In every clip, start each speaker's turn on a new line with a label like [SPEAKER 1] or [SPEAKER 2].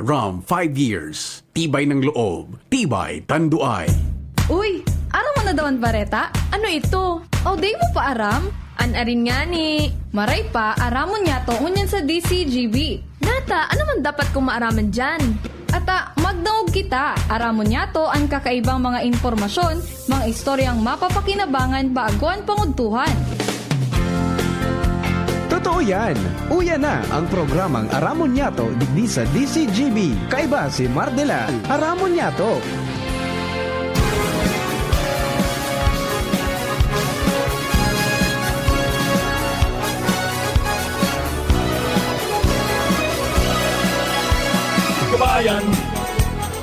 [SPEAKER 1] Ram 5 years. Tibay ng loob, tibay tanduay.
[SPEAKER 2] Uy, ano mo na dawan bareta? Ano ito? O day mo pa aram? Anarin nga ni. Maray pa, aramon niya to unyan sa DCGB. Nata, ano man dapat kong maaraman dyan? Ata, magdaog kita. Aramon niya to ang kakaibang mga informasyon, mga istoryang mapapakinabangan baaguan panguntuhan.
[SPEAKER 3] Totoo yan. Uya na ang programang Aramon Yato digdi sa DCGB. Kaiba si Mardela. Aramon Yato.
[SPEAKER 4] Kabayan,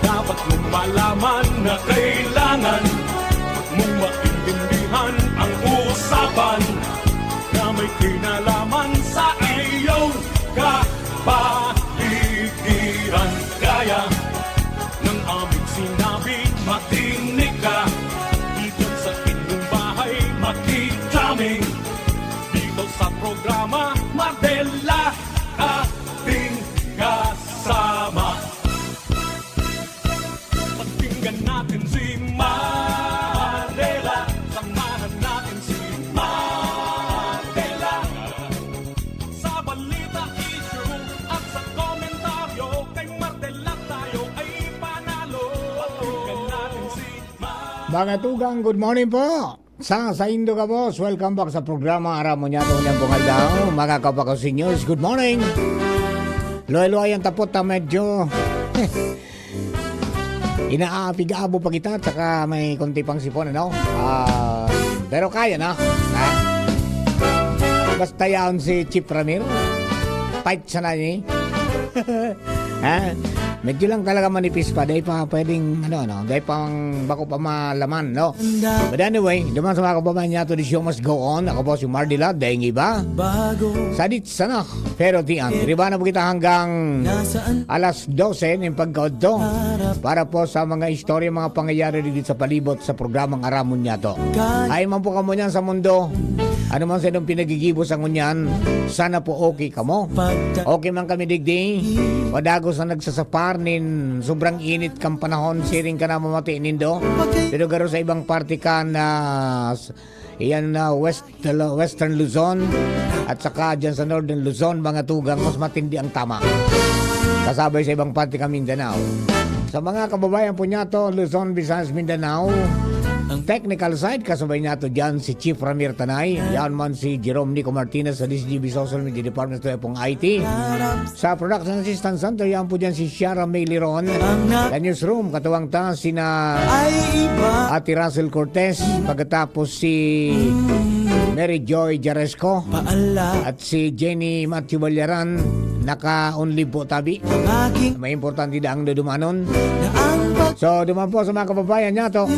[SPEAKER 4] dapat mong malaman na kailangan mong maintindihan ang usapan na may kinalaman sa iyong kapaligiran. Kaya ng aming sinabi, makinig ka. Dito sa inyong bahay, makijaming. Dito sa programa, Mardela, ating kasama. Pakinggan natin si Mardela. Samahan natin si Mardela. Sa balita, issue at sa komentaryo, kay Mardela tayo ay panalo. Pakinggan natin si Mardela.
[SPEAKER 5] Mga tugang, good morning po. Sa Indo ka boss, welcome back sa programa Aramon Yato ng Bungaldaw. Mga kapakasinyo, good morning. Loy-loy ang tapot na medyo inaapig-abo pa kita, tsaka may konti pang sipon, ano? Pero kaya na, ha? Basta yaon si Chip Ramir, fight sa na niya. Ha? Medyo lang talaga manipis pa, dahil pa pwedeng, dahil pang bako pa malaman, no? But anyway, duman sa mga kababayan niya to, the show must go on. Ako po si Mardela, dahil iba. Sadit sana, pero tiyan. Riba na po kita hanggang alas 12 ng pagkaod to. Para po sa mga istorya, mga pangyayari dito sa palibot sa programang Aramon niya to. Ay man po kamo niyan sa mundo. Ano man sa inong pinagigibos ang unyan, sana po okay kamo. Okay man kami digdi. Wadagos na nagsasapar nin sobrang init kang panahon, siring ka na mamati nindo. Pero garo sa ibang parte ka na iyan na Western Luzon at saka dyan sa Northern Luzon, mga tugang, mas matindi ang tama. Kasabay sa ibang parte ka Mindanao. Sa mga kababayan po niya to, Luzon, Visayas, Mindanao, ang technical side, kasabay niya to dyan si Chief Ramir Tanay. Yan man si Jerome Nico Martinez sa DCGB Social Media Department to pong IT. Sa Production Assistant Center, yan po dyan si Shara May Liron. Sa Newsroom, katuwang ta sina Ate Russell Cortez. Pagkatapos si Mary Joy Jaresco at si Jenny Matthew Balyaran. Naka-only po tabi. May importante daang dumanon. So, duman po sa mga kababayan niya to.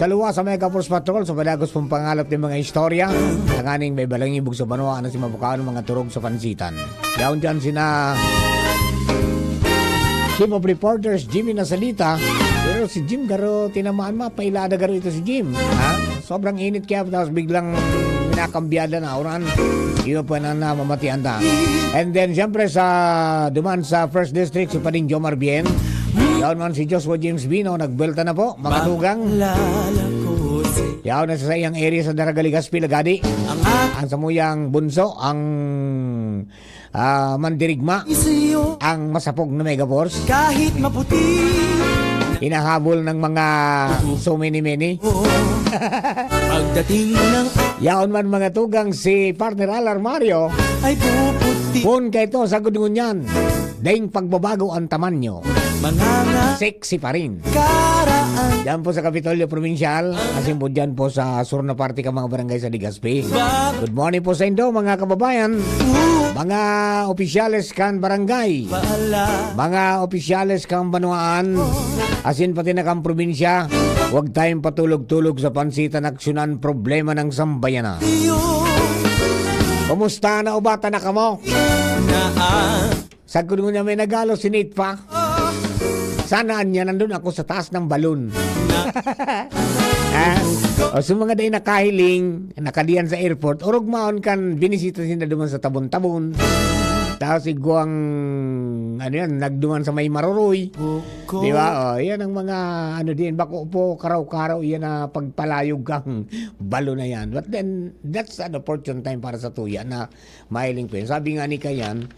[SPEAKER 5] Sa luwa sa Mega Force Patrol, sa padagos pong pangalap ng mga istorya, nanganing may balangibog sa banwa na si Mabukaan mga turog sa pansitan. Yaon dyan sina Chief of Reporters, Jimmy Nasalita. Pero si Jim garo, tinamaan pailada garo ito si Jim. Ha? Sobrang init kaya, tapos biglang minakambiyada na oran. Iyo po na mamatian ta. And then, siyempre duman sa First District, si Pading Jomar Bien. Yaon man si Joshua James Bino, nagbelta na po, mga tugang. Yaon na sa iyang area sa Daragaligaspi, Lagadi. Ang samuyang bunso, ang mandirigma, ang masapog na Megaforce.
[SPEAKER 6] Kahit maputi,
[SPEAKER 5] hinahabol ng mga so many.
[SPEAKER 6] pagdating ng
[SPEAKER 5] Yaon man mga tugang si partner Alar Mario.
[SPEAKER 6] ay puputi,
[SPEAKER 5] Kung kayo sa gudungan, daing pagbabago ang taman nyo,
[SPEAKER 6] mga
[SPEAKER 5] sexy pa rin.
[SPEAKER 6] karaan.
[SPEAKER 5] Diyan po sa Kapitolyo Provincial, kasi po dyan po sa sur na party ka mga barangay sa Legazpi. Good morning po sa Indo mga kababayan, mga opisyales kan barangay,
[SPEAKER 6] Paala,
[SPEAKER 5] mga opisyales kan banuaan, asin pati na kang probinsya. Huwag tayong patulog-tulog sa pansitan aksyonan problema ng sambayanan.
[SPEAKER 6] iyo
[SPEAKER 5] Kumusta na ubata na kamo?
[SPEAKER 6] na
[SPEAKER 5] Sa kuno niya may nagalo si Nate pa. Sanaan niya nandun ako sa taas ng balon. O sa mga day nakahiling, nakadiyan sa airport, orog maon kan binisita sila duman sa tabon-tabon. Tapos iguang, ano yan, nagduman sa may maruroy.
[SPEAKER 6] Buko.
[SPEAKER 5] Di ba? Oh, yan ang mga, ano din, bako po, karaw-karaw, yan na pagpalayog kang balo na yan. But then, that's an opportune time para sa tuya na mahiling ko yun. Sabi nga ni Kayan,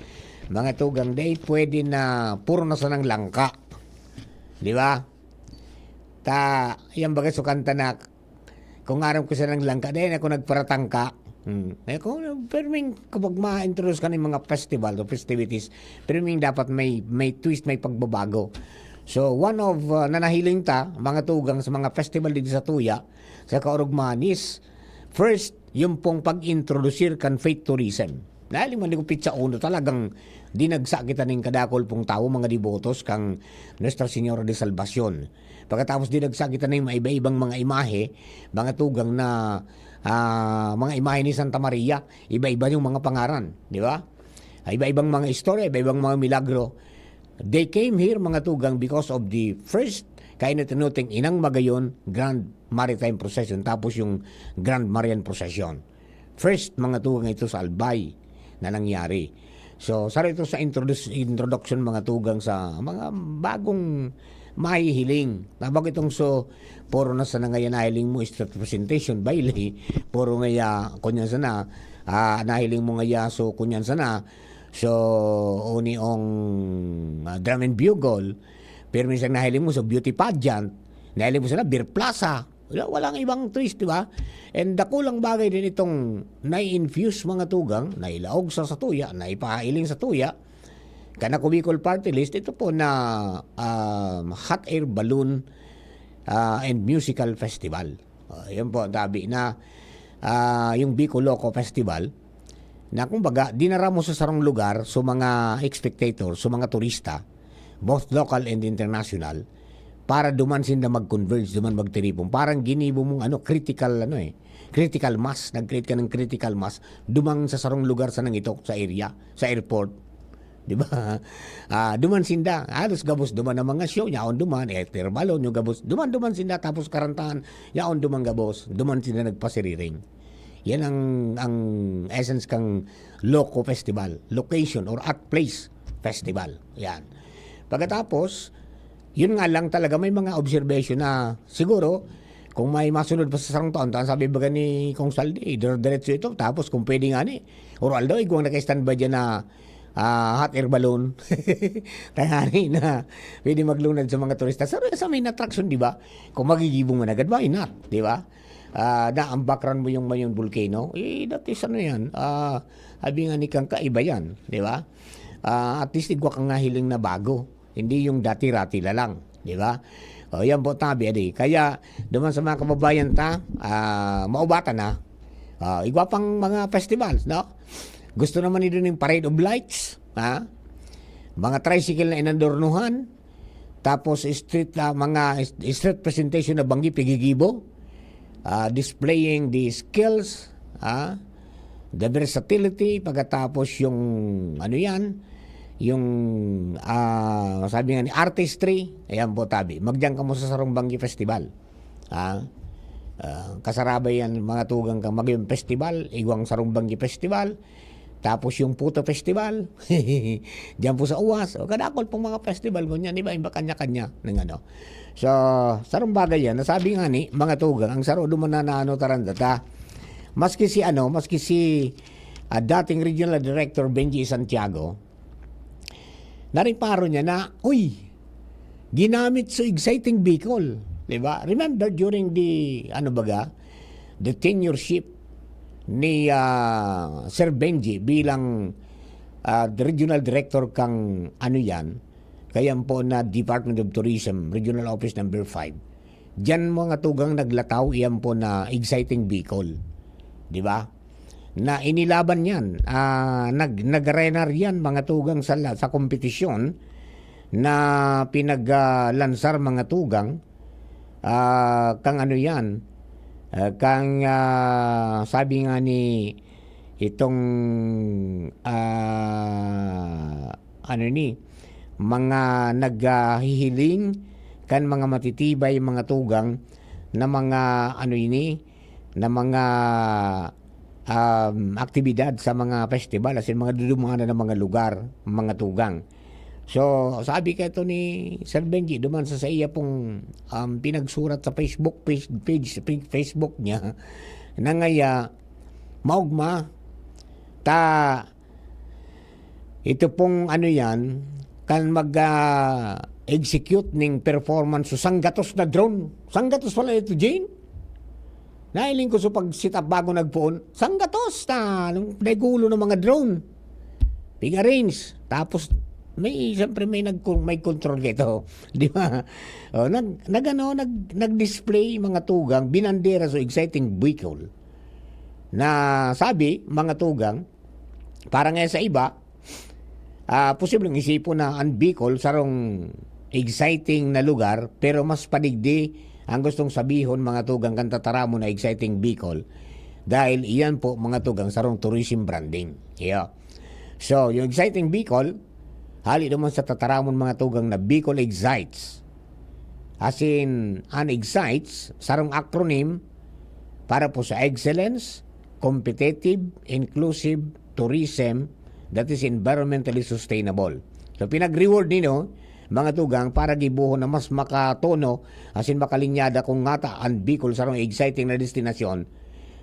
[SPEAKER 5] mga tugang day, pwede na puro na sa ng langka. Di ba? Yan bagay so kanta na, kung aram ko sa ng langka, dahil ako nagparatang ka. Pero kapag ma-introduce ka ng mga festival o festivities, pero dapat may twist, may pagbabago. So, one of nanahiling ta, mga tugang sa mga festival dito sa Tuya, sa Kaurugman is, first, yung pong pag-introduce kan faith tourism. Dahil man ko pitsa uno, talagang dinagsa kita ng kadakol pong tao, mga devotos, kang Nuestra Señora de Salvacion. Pagkatapos dinagsa kita ng iba-ibang mga imahe, mga tugang na mga imahe ni Santa Maria, iba-iba yung mga pangaran, di ba? Iba-ibang mga istorya, iba-ibang mga milagro. They came here, mga tugang, because of the first kaya na tinuting Inang Magayon Grand Maritime Procession, tapos yung Grand Marian Procession. First, mga tugang, ito sa Albay na nangyari. So, sorry ito sa introduction, mga tugang, sa mga bagong mahihiling. Tabag itong puro na sa nangayan nahiling mo is representation bailey, puro ngaya kunyan sana, nahiling mo ngaya so kunyan sana, so uni ong drum and bugle, pero minsan nahiling mo so beauty pageant, nahiling mo sana beer plaza, walang ibang twist, di ba? And dakulang bagay din itong nai-infuse, mga tugang, nailaog sa tuya, naipahailing sa tuya, Kanako Bicol Party List, ito po na hot air balloon and musical festival. Yan po, tabi na yung Bicol Loco Festival, na kumbaga, dinara mo sa sarong lugar so mga spectators, so mga turista, both local and international, para duman sila mag-converge, duman magtiripong. Parang ginibo mong critical mass, nag-create ka ng critical mass, dumang sa sarong lugar sa nangitok, sa area, sa airport. Di ba? Duman sinda, halos gabos duman ang mga show, yaon duman, ether balon, yung gabos, duman sinda, tapos karantahan, yaon duman gabos, duman sinda nagpasiriring. Yan ang essence kang Loco Festival, location or at place festival. Yan. Pagkatapos, yun nga lang talaga, may mga observation na siguro, kung may masunod pa sa sarang taon, sabi ba ni Kong Saldi, diretso ito, tapos kung pwede nga ni, or although, kung naka-standby dyan na hot air balloon, tayari na pwede maglunad sa mga turista. Sa main attraction, di ba? Kung magigibong mo na agad, why not? Di ba? Na ang background mo yung Mayon Volcano, that is ano yan, sabi nga ni Kang kaiba yan, di ba? At least igwa kang nahiling na bago, hindi yung dati-rati la lang, di ba? Yan po tabi, adi. Kaya, duman sa mga kababayan maubatan na, igwa pang mga festivals, no? Gusto naman nito ng parade of lights, mga tricycle na inandornuhan, tapos mga street presentation na banggi pigigibo, displaying the skills, the versatility, pagkatapos yung yung sabi nga ni artistry, ayan po tabi. Magdiyan ka mo sa Sarong Banggi Festival. Kasarabay yan, mga tugang kang Magyong Festival, Igwang Sarong Banggi Festival, tapos yung Puto Festival, diyan po sa Uwas, o kadakol pong mga festival ko niyan, iba kanya-kanya ng ano. So, sarong bagay yan, nasabi nga ni, mga tugang, ang saro duman na tarandata, maski si dating Regional Director Benji Santiago, nariparo niya na, ginamit so exciting Bicol, di ba? Remember during the tenureship ni Sir Benji bilang the regional director kang kaya po na Department of Tourism, Regional Office number 5. Diyan mga tugang naglataw, iyan po na exciting Bicol. Di ba? Na inilaban yan, nag-renar yan mga tugang sa kompetisyon na pinaglansar mga tugang, kang sabi nga ni itong mga naghihiling kan mga matitibay mga tugang na mga aktibidad sa mga festival as in mga dudumanan ng mga lugar, mga tugang. So, sabi ka ito ni Sir Benji, duman sa iya pong pinagsurat sa Facebook Facebook niya na ngaya maugma ta ito pong ano yan kan mag-execute ning performance so sanggatos na drone. Sanggatos pala ito, Jane. Nailing ko sa pag-sit up bago nagpuon. Sanggatos na nagulo ng mga drone. Pig-arrange. Tapos siyempre may control kito, di ba? Nag-display mga tugang binandera so exciting vehicle. Na sabi mga tugang para nga sa iba posibleng isipon na ang Bicol sarong exciting na lugar pero mas padigdi ang gustong sabihon mga tugang kan tataramo na exciting Bicol dahil iyan po mga tugang sarong tourism branding. Yeah. So, yung exciting Bicol hali naman sa tataramon mga tugang na Bicol Excites. As in, an excites sarong acronym para po sa excellence, competitive, inclusive tourism that is environmentally sustainable. So pinag-reward nino mga tugang para gibuhon na mas makatono asin makalinyada kung ngata ang Bicol sarong exciting na destinasyon.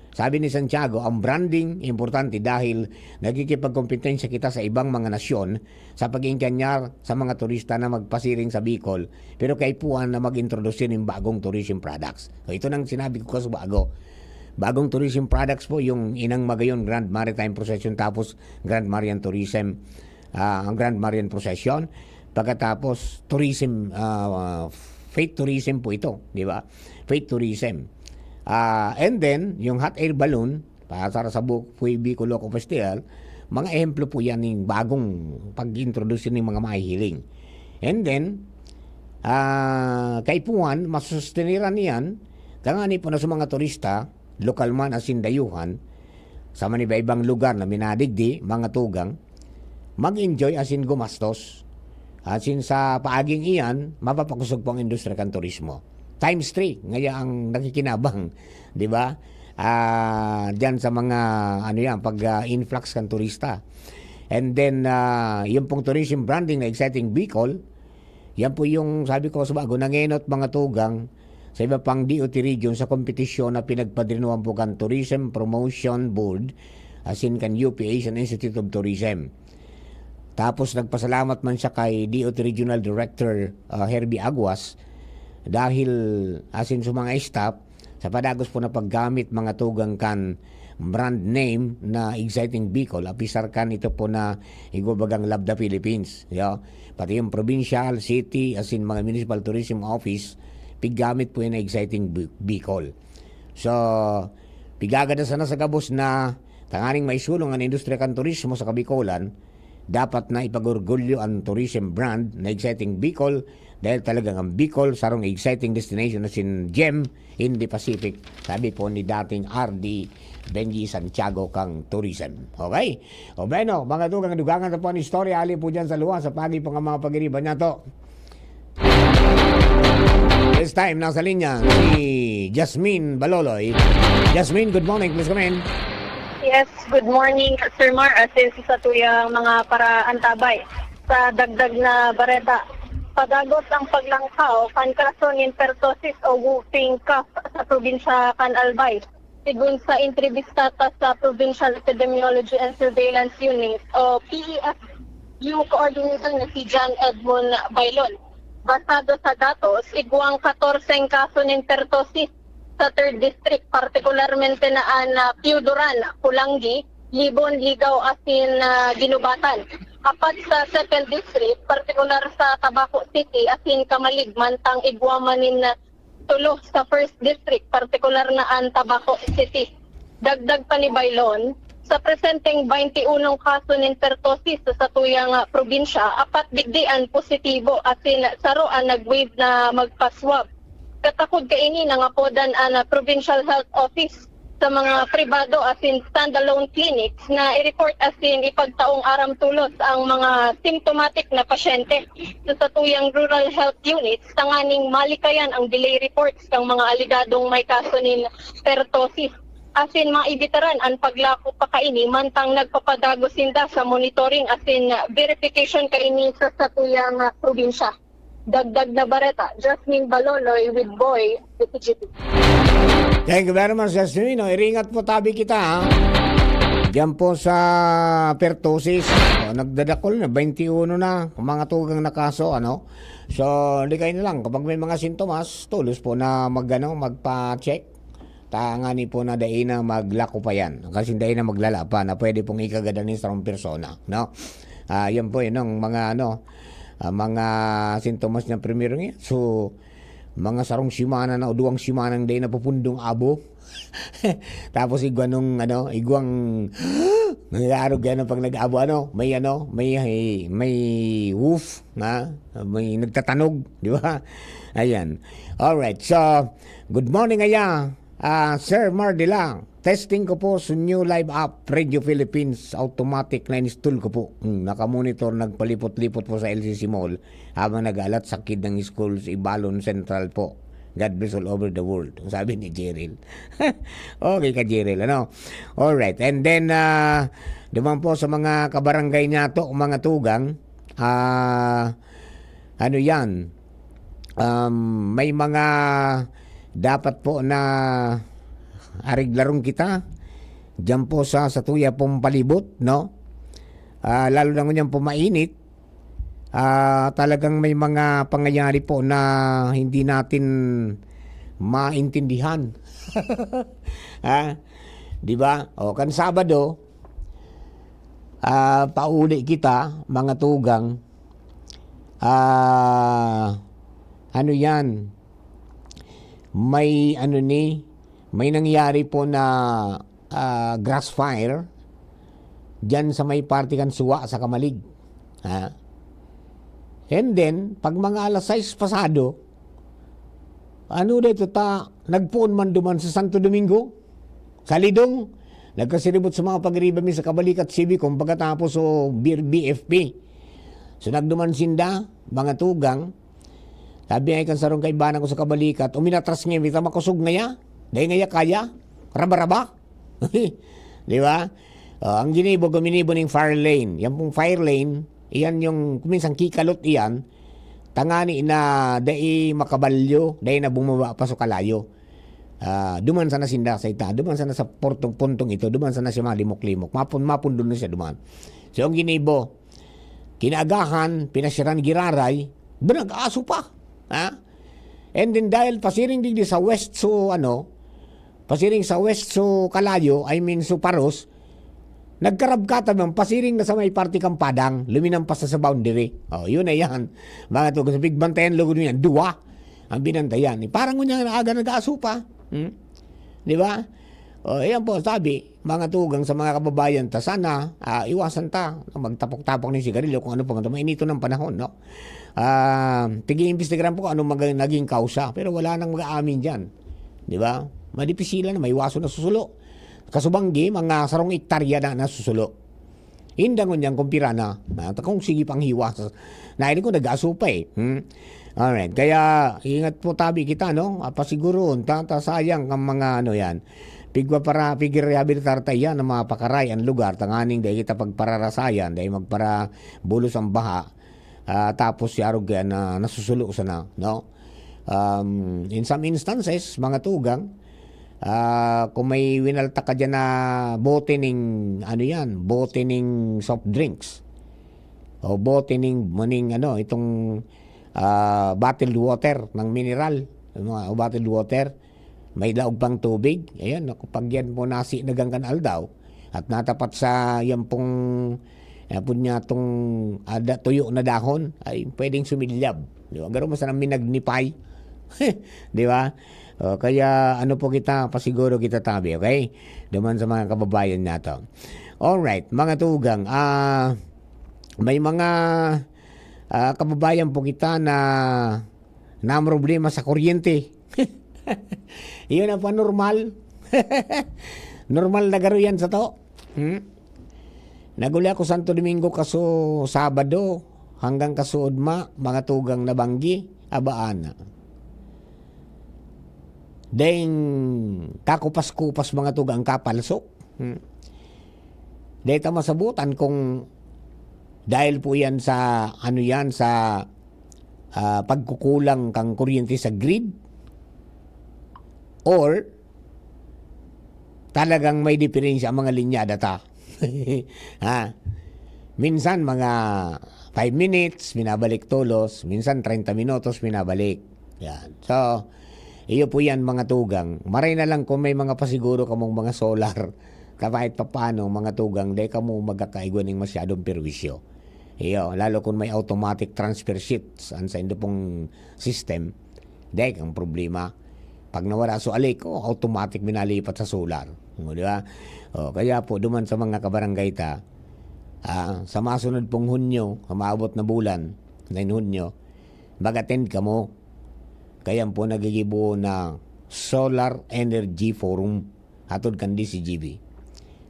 [SPEAKER 5] Sabi ni Santiago, ang branding importante dahil nagkikipagkompetensya kita sa ibang mga nasyon sa pag-ingkanyar sa mga turista na magpasiring sa Bicol pero kaipuan na mag-introduce ng bagong tourism products. So ito nang sinabi ko sa bago. Bagong tourism products po yung Inang Magayon Grand Maritime Procession tapos Grand Marian Tourism, ang Grand Marian Procession. Pagkatapos tourism, faith tourism po ito, di ba? Faith tourism. And then, yung hot air balloon, para sa Bicol Loco Festival, mga ehemplo po yan ng bagong pag-introduce ng mga mahihiling. And then, kaipuan, masususteniran niyan, kangani po na sa mga turista, lokal man asin dayuhan sa maniba-ibang lugar na minadigdi mga tugang mag-enjoy asin gumastos asin sa paaging iyan mapapakusog po ang industriya kan turismo times 3 ngaya ang nakikinabang di ba diyan sa mga ano yan pag influx kan turista and then yung pong tourism branding na exciting Bicol yan po yung sabi ko sa bago nangenot mga tugang sa iba pang DOT region sa kompetisyon na pinagpadrinuhan po kan Tourism Promotion Board as in kan UP Asian Institute of Tourism. Tapos nagpasalamat man siya kay DOT Regional Director Herbie Aguas dahil as in sa mga staff sa padagos po na paggamit mga tugang kan brand name na exciting Bicol apisar kan ito po na igubagang Love the Philippines. Yeah? Pati yung provincial, city as in mga municipal tourism office piggamit po yung exciting Bicol. So, pigagada sana sa gabos na tanganing maisulong ang industriya kan turismo sa Kabicolan, dapat na ipagorgulyo ang tourism brand na exciting Bicol dahil talagang ang Bicol sarong exciting destination na sin gem in the Pacific. Sabi po ni dating RD Benji Santiago kang tourism. Okay? O bueno, mga dugang-dugangan na po ang istorya ali po dyan sa luwa sa pagi po ng mga pag-iriban niya to. This time, nasa linya si Jasmine Baloloy. Jasmine, good morning. Please come in.
[SPEAKER 7] Yes, good morning, Sir Mar. Since sa tuyang mga paraantabay sa dagdag na bareta, padagot ang paglangkaw, pankrasonin pertosis o whooping cough sa probinsya kan Albay. Sigun sa entrevistata sa Provincial Epidemiology and Surveillance Unit o PEFU coordinator na si John Edmund Bailon. Basado sa datos, iguang 14 kaso ng pertosis sa 3rd District, partikularmente na Piuduran, Pulangi, Libon, Ligaw, asin Ginubatan. Apat sa 2nd District, partikular sa Tabaco City, asin Kamalig, mantang iguamanin na tulo sa 1st District, partikular na Tabaco City. Dagdag pa ni Bailon, sa presenteng 21 kaso ng pertosis sa tuyang probinsya, apat bigdian positibo asin saroan nag-wave na magpa-swab. Katakod kaini nga podan ang Provincial Health Office sa mga pribado asin standalone clinics na i-report asin ipagtaong aram tulos ang mga symptomatic na pasyente. Sa tuyang rural health units, tanganing malikayan ang delay reports ng mga aligadong may kaso ng pertosis. asin mga ibitaran ang paglako pa kaini mantang nagpapadagos sinda sa monitoring asin verification kaini sa satuyang probinsya. Dagdag na bareta, Jasmine Baloloy with Boy, DCGP.
[SPEAKER 5] Thank you very much, Jasmine. Iringat po tabi kita, ha? Diyan po sa pertussis. Nagdadakol na, 21 na, mga tugang na kaso, ano? So, hindi kayo na lang. Kapag may mga sintomas, tulos po na magpa-check. Tangani po na dahi na maglako pa yan. Kasi dahi na maglala pa na pwede pong ikagadanin sa persona, no? Yan po yun, ang mga, mga sintomas ng primero niya. So, mga sarong simana na o duwang simana ng day na pupundong abo. Tapos igwang nangyarog yan pag nag-abo, may woof, may nagtatanog, di ba? Ayan. Alright, so, good morning Sir Mardila. Testing ko po sa new live app, Radio Philippines, automatic na install ko po. Nakamonitor, nagpalipot-lipot po sa LCC Mall habang nag-alat sa kid ng schools, Ibalon Central po. God bless all over the world. Sabi ni Jeril. Okay ka, Jeril, ano? Alright, and then, naman po sa mga kabarangay niya to, mga tugang, may mga dapat po na ariglarong kita diyan po sa Satuya pong palibot, no? Lalo na ngunyan po mainit, talagang may mga pangyayari po na hindi natin maintindihan. Di ba? O kan Sabado, pauli kita mga tugang, may nangyari po na grass fire dyan sa may party kan Suwa sa Kamalig. And then, pag mga alas 6 pasado, nagpuon man duman sa Santo Domingo, sa Lidong, nagkasiribot sa mga pagribami sa Kabalikat Civicom pagkatapos o BFP. So nagduman sinda, mga tugang, sabi ay kan sarong kaibanan ko sa Kabalikat, uminatras ngayon, kita makusog ngaya, dahil ngaya kaya, raba-raba. Di ba? Ang ginibo ng fire lane. Yan pong fire lane, iyan yung kuminsang kikalot iyan, tangani na dai makabalyo, dai na bumaba pa sa kalayo. Duman sana sinda sa ita, duman sana sa puntong ito, duman sana siya malimok-limok. Mapun doon na siya duman. So ang ginibo, kinagahan, pinasyaran giraray, nag-aso pa. And then dahil pasiring digdi sa west pasiring sa west so Kalayo, so Paros, nagkarabkata ng pasiring na sa may party kang Padang, luminampas sa boundary. Yun na yan. Mga to, sa bigbantayan logo niyan, duwa ang binantayan. Parang ngunya aga nag-aso pa. Di ba? Yan po, sabi, mga tugang sa mga kababayan, sana iwasan magtapok-tapok ng sigarilyo kung ano pang mainito ng panahon, no? Tigi-imbestigaran po kung ano naging kausa, pero wala nang mag-aamin dyan. Di ba? Madipisilan na may waso na susulo. Kasubanggi, mga sarong ektarya na nasusulo. Hindangon niyang kumpira na. Kung sige pang hiwa. Nainin ko nag-aso pa eh. Alright. Kaya, ingat po tabi kita, no? Pasiguro, sayang ang mga yan. Pigir rehabilitar tayo ng mga pakaray ang lugar. Tanganing dahil kita pagpararasayan, dahil magpara bulos ang baha. Tapos si arog na nasusulo sana, no? In some instances, mga tugang, kung may winalta ka dyan na bote ning soft drinks o bote ning itong bottled water ng mineral, bottled water, may laog pang tubig, ayan, kapag yan po nagang kanal daw at natapat sa yan pong tuyo na dahon, ay pwedeng sumilyab, di ba? Gano'n mas na minagnify. Di ba? Kaya po kita, pasiguro kita tabi, okay? Duman sa mga kababayan nato. Alright, mga tugang, may mga kababayan po kita na problema sa kuryente. Iyon ang normal. Normal na garo yan sa to. Naguli ako Santo Domingo kaso Sabado hanggang kasuod mga tugang na banggi, abaan na. Deng kakupas-kupas mga tugang kapalsok. Deta masabutan kung dahil po yan sa pagkukulang kang kuryente sa grid or talagang may diferensya ang mga linyada ta. Minsan mga 5 minutes binabalik tulos, minsan 30 minutos binabalik. Yan. So, iyo po yan mga tugang. Maray na lang kung may mga pasiguro kamong mga solar, kahit papano mga tugang, di ka mo magkakaigwa ng masyadong perwisyo. Iyo, lalo kung may automatic transfer sheets sa indo pong system, di kang problema. Pag nawala so ko, automatic binalipat sa solar. Di ba? Kaya po, duman sa mga kabarangay ta, sa masunod pong Hunyo, maabot na bulan, 9 Hunyo, mag-attend ka mo. Kaya po nagigibo na Solar Energy Forum atod kan DCGB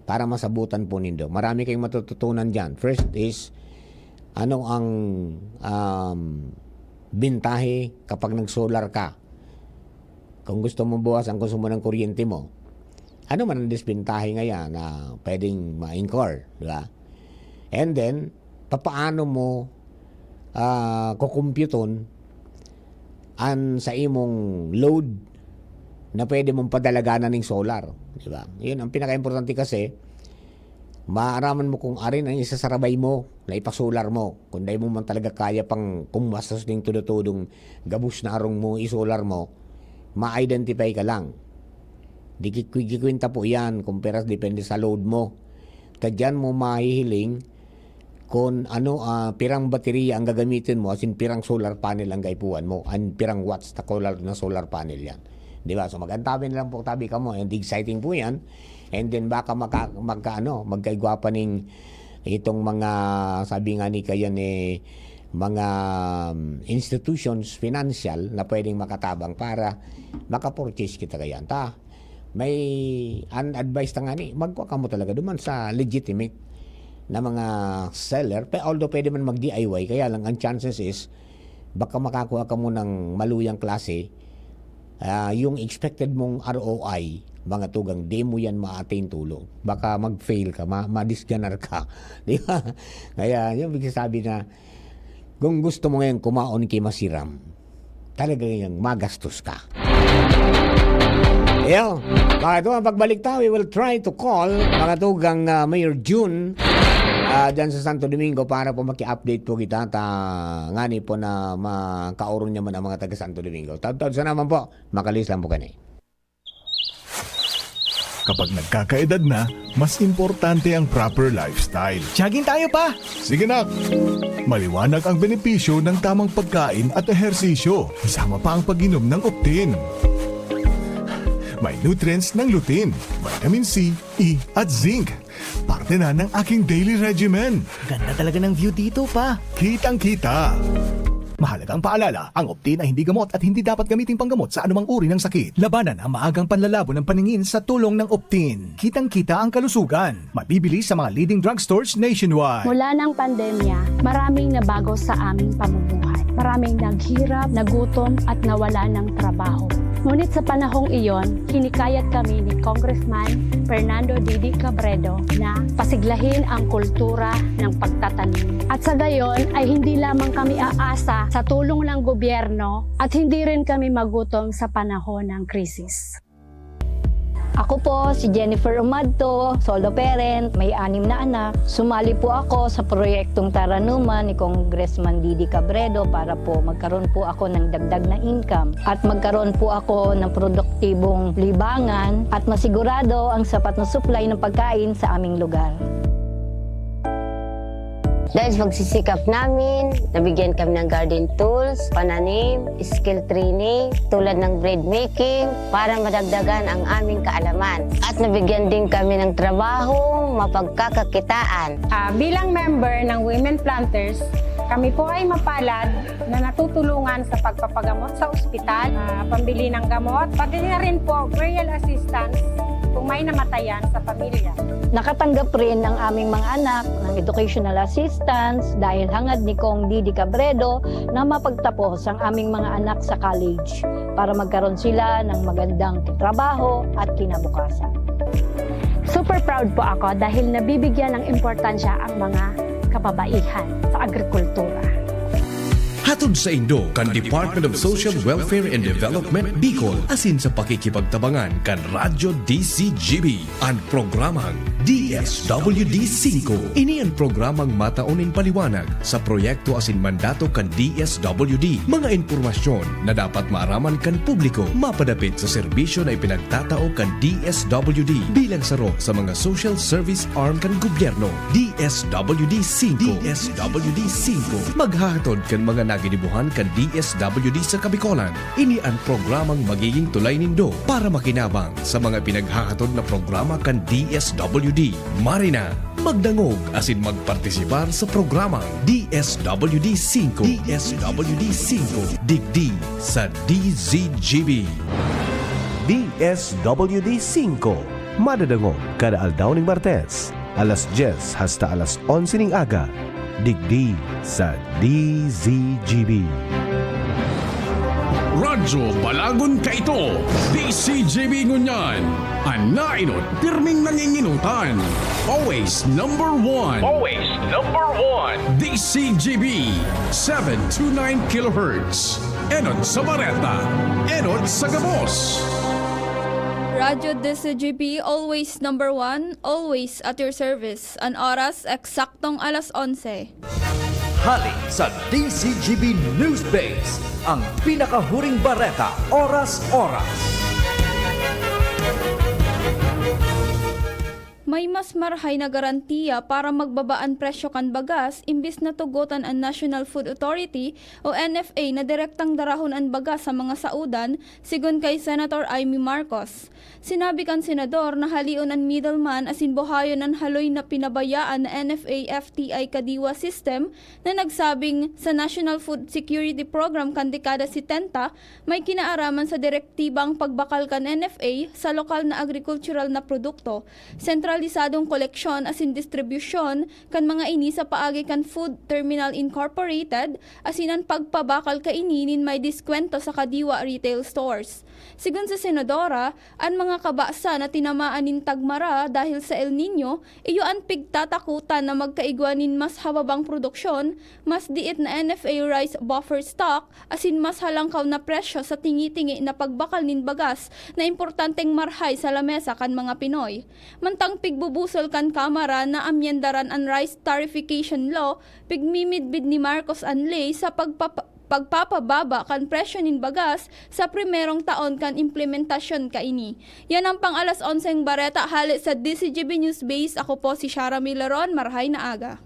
[SPEAKER 5] para masabutan po nindo. Marami kayong matututunan dyan. First is, ano ang bintahe kapag nag-solar ka? Kung gusto mo buwas ang konsumo ng kuryente mo, ano man ang disbintahe ngayon na pwedeng ma-incur, di ba? And then, papaano mo kukumputon sa imong load na pwede mong padalaganan ng solar, di ba? Yun ang pinaka-importante kasi, maaraman mo kung arin ang isasarabay mo na ipasolar mo. Kung dahil mo man talaga kaya pang pumastos ng tudotudong gabus na arong mo isolar mo, ma-identify ka lang. Di kikwinta po yan kung peras depende sa load mo. Tadyan mo mahihiling kung pirang baterya ang gagamitin mo, as in pirang solar panel ang gaipuan mo, ang pirang watts na solar panel yan. Di ba? So magantabi na lang po tabi ka mo, and exciting po yan. And then baka magkaigwa pa ning itong mga, sabi nga ni kayan mga institutions financial na pwedeng makatabang para makapurchase kita kayan. May unadvised nga ni, magkuha ka mo talaga duman sa legitimate na mga seller, although pwede man mag-DIY, kaya lang ang chances is baka makakuha ka mo ng maluyang klase, yung expected mong ROI, mga tugang, di mo yan ma-attain tulo. Baka mag-fail ka, ma-disganar ka. Di ba? Kaya yung sabi na, kung gusto mo ngayon kumaon kay masiram, talaga yung magastos ka. Iyo, mga tugang, pagbalik tayo, we will try to call mga tugang Mayor June dyan sa Santo Domingo para po maki-update po kita ngani po na makauron niya man ang mga taga Santo Domingo. Tawad sa naman po, makalis lang po kanay.
[SPEAKER 8] Kapag nagkakaedad na, mas importante ang proper lifestyle.
[SPEAKER 6] Jogging tayo pa!
[SPEAKER 8] Sige nak! Maliwanag ang benepisyo ng tamang pagkain at ehersisyo. Kasama pa ang pag-inom ng Optin. May nutrients ng lutein, vitamin C, E at zinc. Parte na ng aking daily regimen.
[SPEAKER 6] Ganda talaga ng view dito pa.
[SPEAKER 8] Kitang-kita. Mahalagang paalala, ang Optin ay hindi gamot at hindi dapat gamitin panggamot sa anumang uri ng sakit. Labanan ang maagang panlalabo ng paningin sa tulong ng Optin. Kitang-kita ang kalusugan. Mabibili sa mga leading drugstores nationwide.
[SPEAKER 9] Mula ng pandemya, maraming nabago sa aming pamumuhay. Maraming naghirap, nagutom at nawala ng trabaho. Ngunit sa panahong iyon, hinikayat kami ni Congressman Fernando Didi Cabredo na pasiglahin ang kultura ng pagtatanim. At sa gayon ay hindi lamang kami aasa sa tulong ng gobyerno at hindi rin kami magutom sa panahon ng krisis.
[SPEAKER 10] Ako po si Jennifer Umadto, solo parent, may 6 na anak. Sumali po ako sa proyektong Taranuman ni Congressman Didi Cabredo para po magkaroon po ako ng dagdag na income at magkaroon po ako ng produktibong libangan at masigurado ang sapat na supply ng pagkain sa aming lugar. Dahil sa pagsisikap namin, nabigyan kami ng garden tools, pananim, skill training, tulad ng bread making, para madagdagan ang aming kaalaman. At nabigyan din kami ng trabaho, mapagkakakitaan.
[SPEAKER 11] Bilang member ng Women Planters, kami po ay mapalad na natutulungan sa pagpapagamot sa ospital, pambili ng gamot, pati na rin po burial assistance kung may namatayan sa pamilya.
[SPEAKER 10] Nakatanggap rin ang aming mga anak ng educational assistance dahil hangad ni Kong Didi Cabredo na mapagtapos ang aming mga anak sa college para magkaroon sila ng magandang trabaho at kinabukasan.
[SPEAKER 9] Super proud po ako dahil nabibigyan ng importansya ang mga kababaihan sa agrikultura.
[SPEAKER 12] Hatod sa Indo kan Department of Social Welfare and Development Bicol asin sa pakikipagtabangan kan Radyo DCGB ang programang DSWD-5. Ini ang programang mataunin paliwanag sa proyekto asin mandato kan DSWD. Mga impormasyon na dapat maaraman kan publiko mapadapit sa serbisyo na ipinagtatao kan DSWD bilang saro sa mga social service arm kan gobyerno. DSWD-5. DSWD-5. Maghahatod kan mga naginibuhan kan DSWD sa Kabikolan. Ini ang programang magiging tulay nindo para makinabang sa mga pinaghahatod na programa kan DSWD. Marina, magdangog asin magpartisipar sa programang DSWD-5. DSWD-5. Digdi sa DZGB.
[SPEAKER 13] DSWD-5. Madadangog kada aldaw ning Martes, alas 10 hasta alas 11 ning aga. Digdi sa DZGB.
[SPEAKER 1] Radyo Balagon ka ito. DCGB ngunyan. Anainot, pirming nanginginutan. Always number one.
[SPEAKER 4] Always number one.
[SPEAKER 1] DCGB 729 kHz. Enot sa Bareta. Enot sa Gabos.
[SPEAKER 2] Radyo DCGB, always number one, always at your service. Ang oras, eksaktong alas 11.
[SPEAKER 14] Halik sa DCGB News Base, ang pinakahuring bareta, oras-oras.
[SPEAKER 2] May mas marhay na garantiya para magbabaan presyo kan bagas imbis na tugutan ang National Food Authority o NFA na direktang darahon ang bagas sa mga saudan, sigon kay Senator Amy Marcos. Sinabi kan senador na halion ang middleman asin buhayon ang haloy na pinabayaan na NFA FTI kadiwa system na nagsabing sa National Food Security Program kan dekada 70 may kinaaraman sa direktibang pagbakal kan NFA sa lokal na agricultural na produkto. Sentralisadong koleksyon asin distribusyon kan mga ini sa paagi kan Food Terminal Incorporated asinan pagpabakal kaininin may diskwento sa kadiwa retail stores. Sigun sa senadora, ang mga kabasa na tinamaanin tagmara dahil sa El Nino, iyo ang pigtatakutan na magkaigwanin mas hababang produksyon, mas diit na NFA rice buffer stock, asin mas halangkaw na presyo sa tingi-tingi na pagbakal nin bagas na importanteng marhay sa lamesa kan mga Pinoy. Mantang pigbubusol kan Kamara na amyendaran ang rice tarification law, pigmimidbid ni Marcos ang lay sa pagpapababa kan presyo nin bagas sa primerong taon kan implementasyon kaini. Yan ang pang alas 11 bareta hali sa DCGB News Base. Ako po si Shara Milaron, marhay na aga.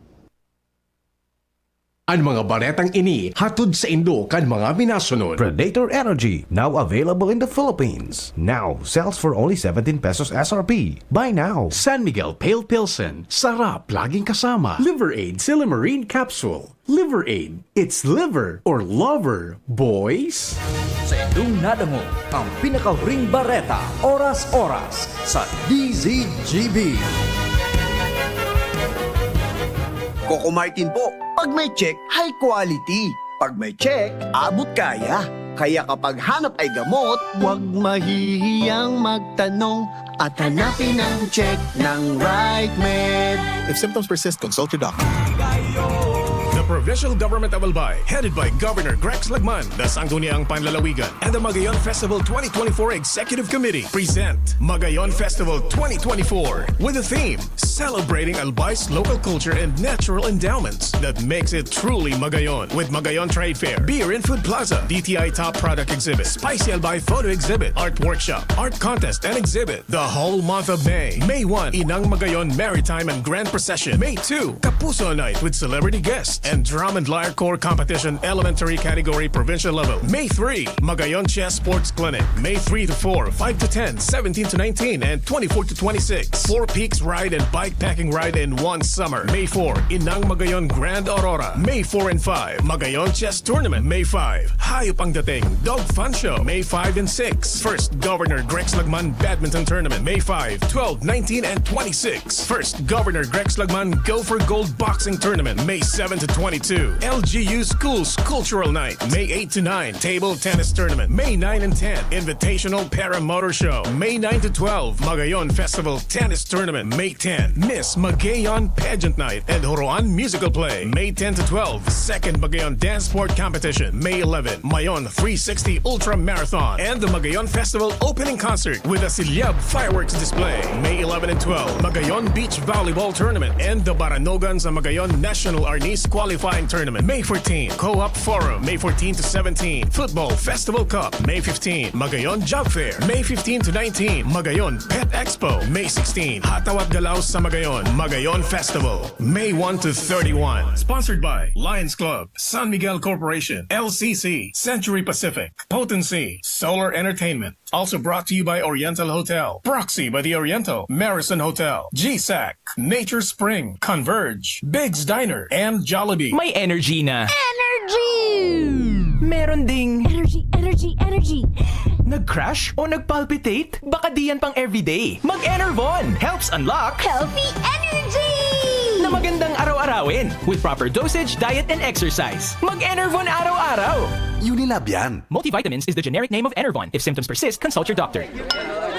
[SPEAKER 1] Ang mga baretang ini hatod sa Indo kan mga minasunod.
[SPEAKER 13] Predator Energy, now available in the Philippines. Now sells for only 17 pesos SRP. Buy now.
[SPEAKER 1] San Miguel Pale Pilsen, sarap laging kasama. Liver Aid Silimarine Capsule. Liver Aid, it's liver or lover, boys.
[SPEAKER 14] Sa Indong nadango, ang pinakahuring bareta, oras-oras sa DZGB.
[SPEAKER 15] Coco Martin po. Pag may check, high quality. Pag may check, abot kaya. Kaya kapag hanap ay gamot, huwag mahihiyang magtanong at hanapin ang check ng Right Med.
[SPEAKER 8] If symptoms persist, consult your doctor.
[SPEAKER 4] The Provincial Government of Albay, headed by Governor Grex Lagman, the Sangguniang Panlalawigan, and the Magayon Festival 2024 Executive Committee present Magayon Festival 2024 with the theme Celebrating Albay's local culture and natural endowments that makes it truly Magayon, with Magayon Trade Fair, Beer and Food Plaza, DTI Top Product Exhibit, Spicy Albay Photo Exhibit, Art Workshop, Art Contest and Exhibit. The whole month of May. May 1, Inang Magayon Maritime and Grand Procession. May 2, Kapuso Night with celebrity guests. And Drum and Lyre Corps Competition Elementary Category Provincial Level. May 3, Magayon Chess Sports Clinic. May 3 to 4, 5 to 10, 17 to 19, and 24 to 26. 4 Peaks Ride and Bike Packing Ride in one summer. May 4, Inang Magayon Grand Aurora. May 4 and 5, Magayon Chess Tournament. May 5, Hayop ang Dating Dog Fun Show. May 5 and 6, First Governor Grex Lagman Badminton Tournament. May 5, 12, 19, and 26. First Governor Grex Lagman Go for Gold Boxing Tournament. May 7 to 22, LGU Schools Cultural Night. May 8 to 9, Table Tennis Tournament. May 9 and 10, Invitational Paramotor Show. May 9 to 12, Magayon Festival Tennis Tournament. May 10, Miss Magayon Pageant Night and Horoan Musical Play. May 10 to 12, Second Magayon Dance Sport Competition. May 11, Mayon 360 Ultra Marathon and the Magayon Festival Opening Concert with a Silyab Fireworks Display. May 11 and 12, Magayon Beach Volleyball Tournament and the Baranogan sa Magayon National Arnis Qualifying Tournament. May 14, Co-op Forum. May 14 to 17, Football Festival Cup. May 15, Magayon Job Fair. May 15 to 19, Magayon Pet Expo. May 16, Hataw at Galaw sa Magayon, Magayon Festival. May 1 to 31, sponsored by Lions Club, San Miguel Corporation, LCC, Century Pacific, Potency, Solar Entertainment. Also brought to you by Oriental Hotel, Proxy by the Oriental, Marison Hotel, GSAC, Nature Spring, Converge, Big's Diner, and Jollibee.
[SPEAKER 6] May energy na.
[SPEAKER 9] Energy!
[SPEAKER 6] Meron ding
[SPEAKER 9] Energy!
[SPEAKER 6] nag-crash o nag-palpitate? Baka di yan pang everyday. Mag-Enervon helps unlock
[SPEAKER 9] Healthy energy!
[SPEAKER 6] na magandang araw-arawin with proper dosage, diet, and exercise. Mag-Enervon araw-araw.
[SPEAKER 16] Unilab yan.
[SPEAKER 6] Multivitamins is the generic name of Enervon. If symptoms persist, consult your doctor.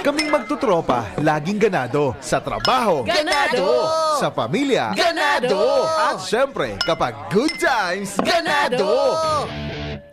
[SPEAKER 8] Kaming magtutropa, laging ganado. Sa trabaho,
[SPEAKER 9] Ganado!
[SPEAKER 8] Sa pamilya,
[SPEAKER 9] Ganado!
[SPEAKER 8] At syempre, kapag good times,
[SPEAKER 9] Ganado!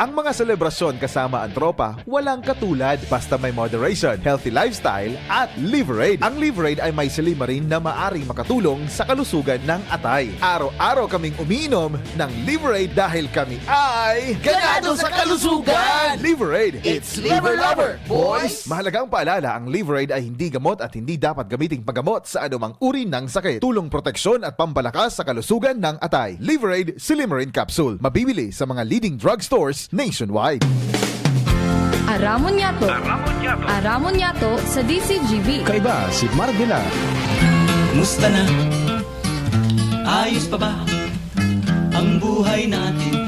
[SPEAKER 8] Ang mga selebrasyon kasama ang tropa, walang katulad. Basta may moderation, healthy lifestyle, at Liverade. Ang Liverade ay may silimarin na maaring makatulong sa kalusugan ng atay. Araw-araw kaming umiinom ng Liverade dahil kami ay
[SPEAKER 9] Ganado sa kalusugan!
[SPEAKER 8] Liverade,
[SPEAKER 9] It's Liver Lover, boys!
[SPEAKER 8] Mahalagang paalala, ang Liverade ay hindi gamot at hindi dapat gamiting paggamot sa anumang uri ng sakit. Tulong proteksyon at pampalakas sa kalusugan ng atay. Liverade Silimarin Capsule. Mabibili sa mga leading drugstores nationwide.
[SPEAKER 2] Aramon Yato. Aramon Yato sa DCGB.
[SPEAKER 3] Kaiba si Mardila.
[SPEAKER 17] Musta na? Ayos pa ba ang buhay natin?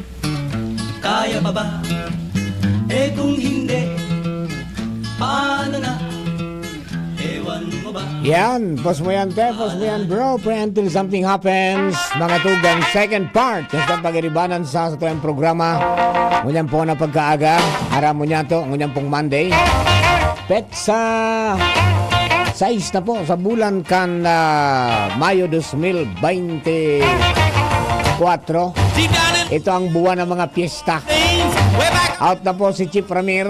[SPEAKER 17] Kaya pa ba? Eh kung hindi, paano na? Ewan mo ba?
[SPEAKER 5] Yan, pos mo yan, te, pos mo yan, bro. Pray until something happens. Mga tugang second part. Kasi pag-iribanan sa tuyang programa. Ngunyan po na pagkaaga. Aram mo niya to, ngunyan pong Monday. Pet sa 6 na po sa bulan kan Mayo 2024. Ito ang buwan ng mga piyesta. Out na po si Chief Ramir.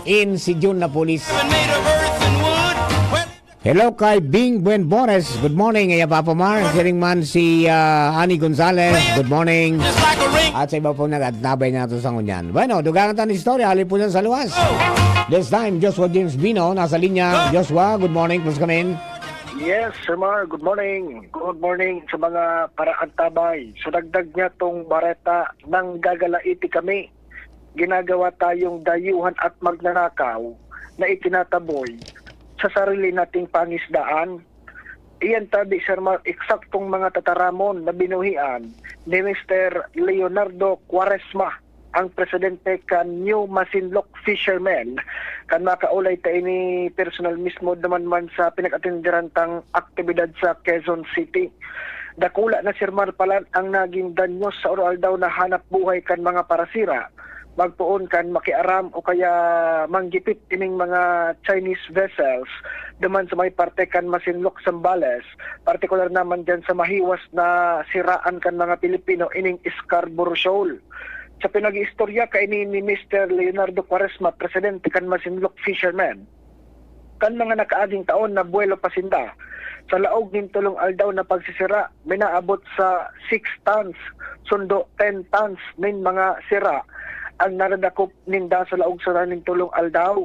[SPEAKER 5] In si June Napolis. Hello kay Bing Buenbores. Good morning. Iya Papa Mar. Siring man si Ani Gonzalez. Good morning. At sa iba po nag-atabay na ito sa ngunyan. Bueno, dugangan tayo ng istorya. Halip po yan sa luwas. This time, Joshua James Bino. Nasa linya. Joshua, good morning. Please come in.
[SPEAKER 18] Yes, Sir Mar. Good morning. Good morning sa mga paraantabay. So dagdag niya tong bareta nang gagalaiti kami. Ginagawa tayong dayuhan at magnanakaw na itinataboy sa sarili nating pangisdaan. Iyan tabi, Sir Mar, eksaktong mga tataramon na binuhian ni Mr. Leonardo Quaresma, ang presidente kan New Masinloc Fishermen. Kan makaulay tayo ni personal mismo naman man sa pinag-atindiran tang aktibidad sa Quezon City. Dakula na, Sir Mar, pala ang naging danyos sa oral daw na hanap buhay kan mga parasira. Magpuon kan makiaram o kaya manggipit ining mga Chinese vessels duman sa may parte kan Masinloc, Zambales, partikular naman dyan sa mahiwas na siraan kan mga Pilipino ining Scarborough Shoal. Sa pinag-istorya kay ni Mr. Leonardo Quaresma, presidente kan Masinloc Fishermen, kan mga nakaaging taon na buwelo pasinda sa laog nin tulong aldaw na pagsisira, may naabot sa 6 tons, sundo 10 tons nin mga sira ang naradakop ninda sa laog sa raning tulong aldaw.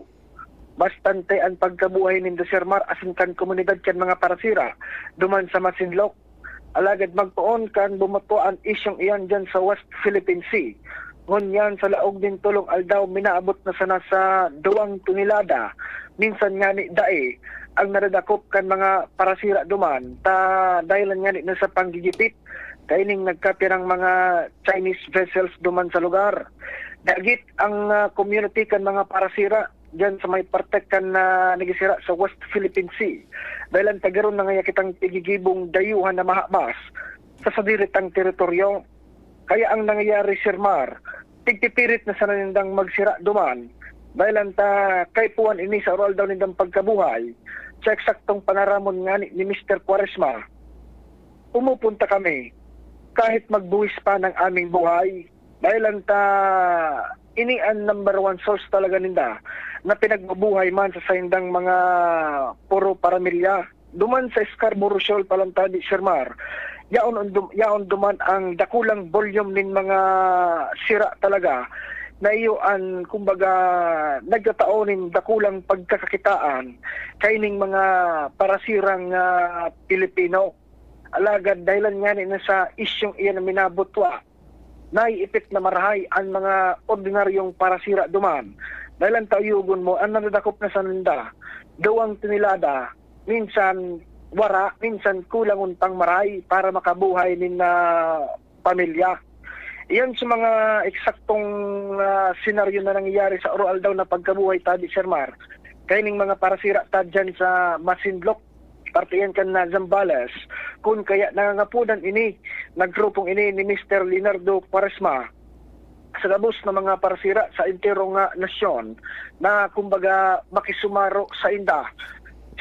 [SPEAKER 18] Bastante ang pagkabuhay ninda, Sir Mar, asin kan komunidad kan mga parasira duman sa Masinloc. Alagad magpoon kan bumato ang isyong iyan dyan sa West Philippine Sea. Ngunyan sa laog din tulong aldaw minaabot na sana sa 2 tonelada. Minsan nga ni dae ang naradakop kan mga parasira duman ta dahilan nga ni na sa panggigipit kaining nagkapirang mga Chinese vessels duman sa lugar. Dagit ang community kan mga parasira dyan sa may parte kan na nagisira sa West Philippine Sea. Dahilan tagaroon na nga kitang tigigibong dayuhan na mahabas sa sadiritang teritoryo. Kaya ang nangyayari, Sir Mar, tigpipirit na sa nanindang magsira duman. Dahilan ta kay puwan ini sa oral daw nindang pagkabuhay sa eksaktong panaramon nga ni Mr. Quaresma. Pumupunta kami kahit magbuwis pa ng aming buhay. Dahilan ta ini ang number 1 source talaga ninda na pinagbabuhay man sa sayindang mga puro paramilya. Duman sa Scarborough Shoal palantadi, Sir Mar, yaon duman ang dakulang volume nin mga sira talaga na iyoan kumbaga nagkataonin dakulang pagkakakitaan kaining mga parasirang Pilipino. Alagad dahilan nga ni na sa isyong iyan na minabutwa naiipit na marahay ang mga ordinaryong parasira duman. Dahilan tauyugon mo ang nadadakop na sa nanda 2 tonelada, minsan wara, minsan kulang untang maray para makabuhay nin na pamilya. Iyan sa mga eksaktong senaryo na nangyayari sa oral daw na pagkabuhay tadi, Sir Mar. Kaining mga parasira tad dyan sa Masinloc, partiyan kan na Zambales, kung kaya nangangapunan ini, naggrupong ini ni Mr. Leonardo Quaresma sa gabos na mga parasira sa enterong nasyon na kumbaga makisumaro sa inda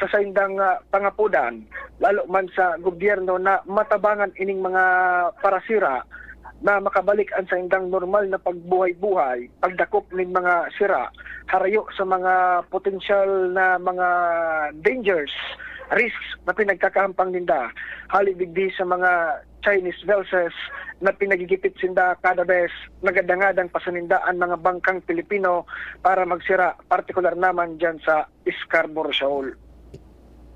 [SPEAKER 18] sa indang pangapudan, lalo man sa gobyerno na matabangan ining mga parasira na makabalik ang sa indang normal na pagbuhay-buhay, pagdakop ng mga sira, harayo sa mga potensyal na mga dangers, risks na pinagkakahampang ninda, halibigdi sa mga Chinese vessels na pinagigipit sinda kada bes, nagadangadang pasanindaan mga bangkang Pilipino para magsira, partikular naman dyan sa Scarborough Shoal.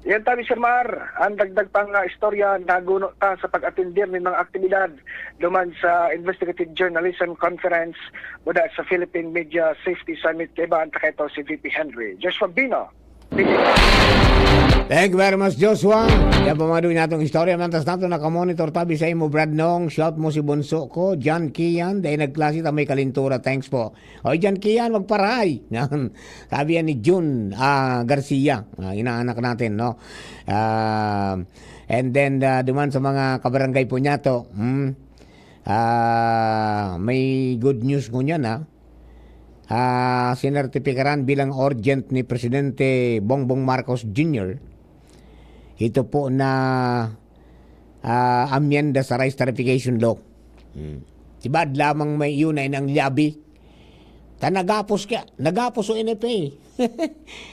[SPEAKER 18] Yan tabi, Sir Mar, ang dagdag pang istorya naguno ta sa pag-atindir ng mga aktibidad duman sa Investigative Journalism Conference mula sa Philippine Media Safety Summit kay Baan Taketo si VP Henry. Joshua Bino.
[SPEAKER 5] Thank you very much, Joshua. Yan pamadu natong istorya. Mantas nato nakamonitor tabi sa imo, Brad Nong. Shout mo si Bunso ko, John Kian. Dahil nagklase ta may kalintura. Thanks po. O, John Kian, magparay. Sabi yan ni June Garcia. Inaanak natin, no? And then, duman sa mga kabarangay po niya to. May good news ko niyan, sinertipikaran bilang urgent ni Presidente Bongbong Marcos Jr. Ito po na amyenda sa Rice Tarification Law. Sibad lamang may yun ay nang liabi. Nagapos o NFA.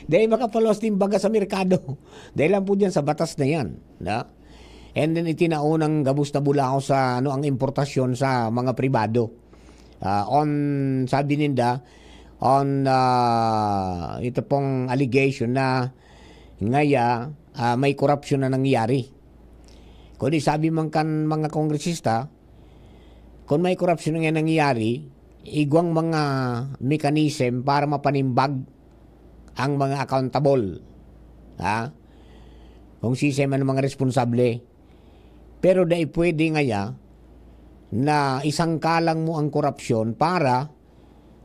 [SPEAKER 5] Dahil makapalos din baga sa merkado. Dahil lang po dyan sa batas na yan. Na? And then itinaunang gabus na bula ako sa ang importasyon sa mga pribado. Sabi ninda, ito pong allegation na ngaya may corruption na nangyari. Kung sabi man kan mga kongresista, kung may corruption na nangyari, igwang mga mechanism para mapanimbag ang mga accountable. Kung sisem ang mga responsable. Pero dahil pwede ngaya na isang kalang mo ang korupsyon para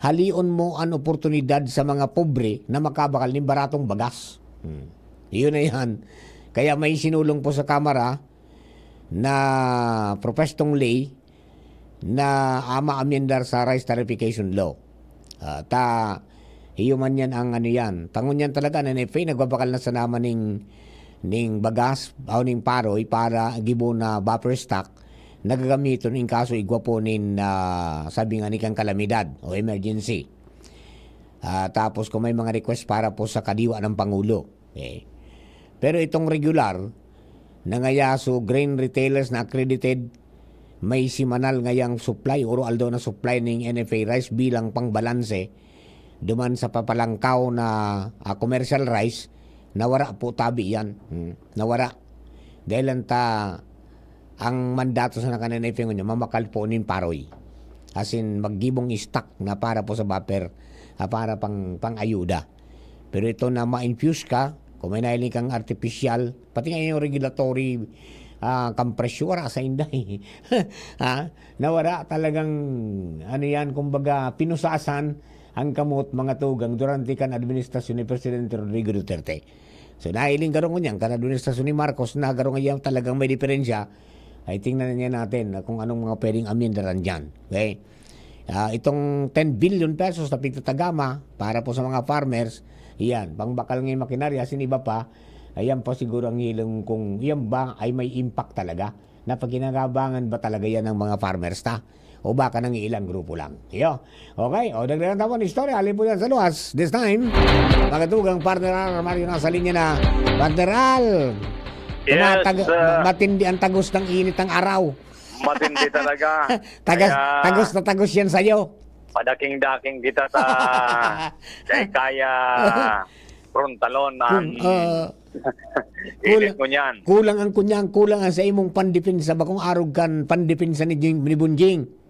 [SPEAKER 5] halion mo ang oportunidad sa mga pobre na makabakal ng baratong bagas. Yun na yan. Kaya may sinulong po sa Kamara na propestong lay na ama-amyendar sa Rice Tarification Law. Hiyo man yan ang yan. Tangon yan talaga na NFA, nagbabakal na sa naman ning bagas o ning paroy para gibo na buffer stock nagagamiton in kaso igwa po sabi nga ni kang kalamidad o emergency. Tapos kung may mga request para po sa kadiwa ng Pangulo. Pero itong regular na ngayaso grain retailers na accredited may simanal ngayang supply o aldo na supply ng NFA rice bilang pangbalanse duman sa papalangkaw na commercial rice nawara po tabi yan. Nawara. Dahil ta ang mandato sa nakananaypingon niya, mamakalponin paroy. As in, maggibong stock na para po sa buffer, para pang-ayuda. Pero ito na ma-infuse ka, kung may nailing kang artificial, pati nga yung regulatory kompresyon sa inday. Nawara talagang, yan, kumbaga, pinusasan ang kamot mga tugang durante kan administrasyon ni Presidente Rodrigo Duterte. So, nailing garong niyan, kan administrasyon ni Marcos, na garong niyan talagang may diferensya, ay tingnan niya natin kung anong mga pwedeng amendaran dyan. Okay? Itong 10 billion pesos na pagtatagama para po sa mga farmers, iyan, pangbakal ng makinarya, siniba pa, ayan po siguro ang hilong kung yan ba ay may impact talaga na pag ginagabangan ba talaga yan ng mga farmers ta o baka ng ilang grupo lang. Iyo. Okay, dagdagan tapo ng istorya, alin po yan sa luwas. This time, magatugang partner Mario nasa linya na. Partneral!
[SPEAKER 16] Yes,
[SPEAKER 5] matindi ang tagos ng init ng araw.
[SPEAKER 16] Matindi talaga.
[SPEAKER 5] Tagos na tagos yan sa'yo.
[SPEAKER 16] Padaking-daking kita sa kaya frontalon ng init mo niyan.
[SPEAKER 5] Kulang ang kunyang, kulang ang sa imong pandipinsa. Bakong arugan pandipinsa ni Bunjing.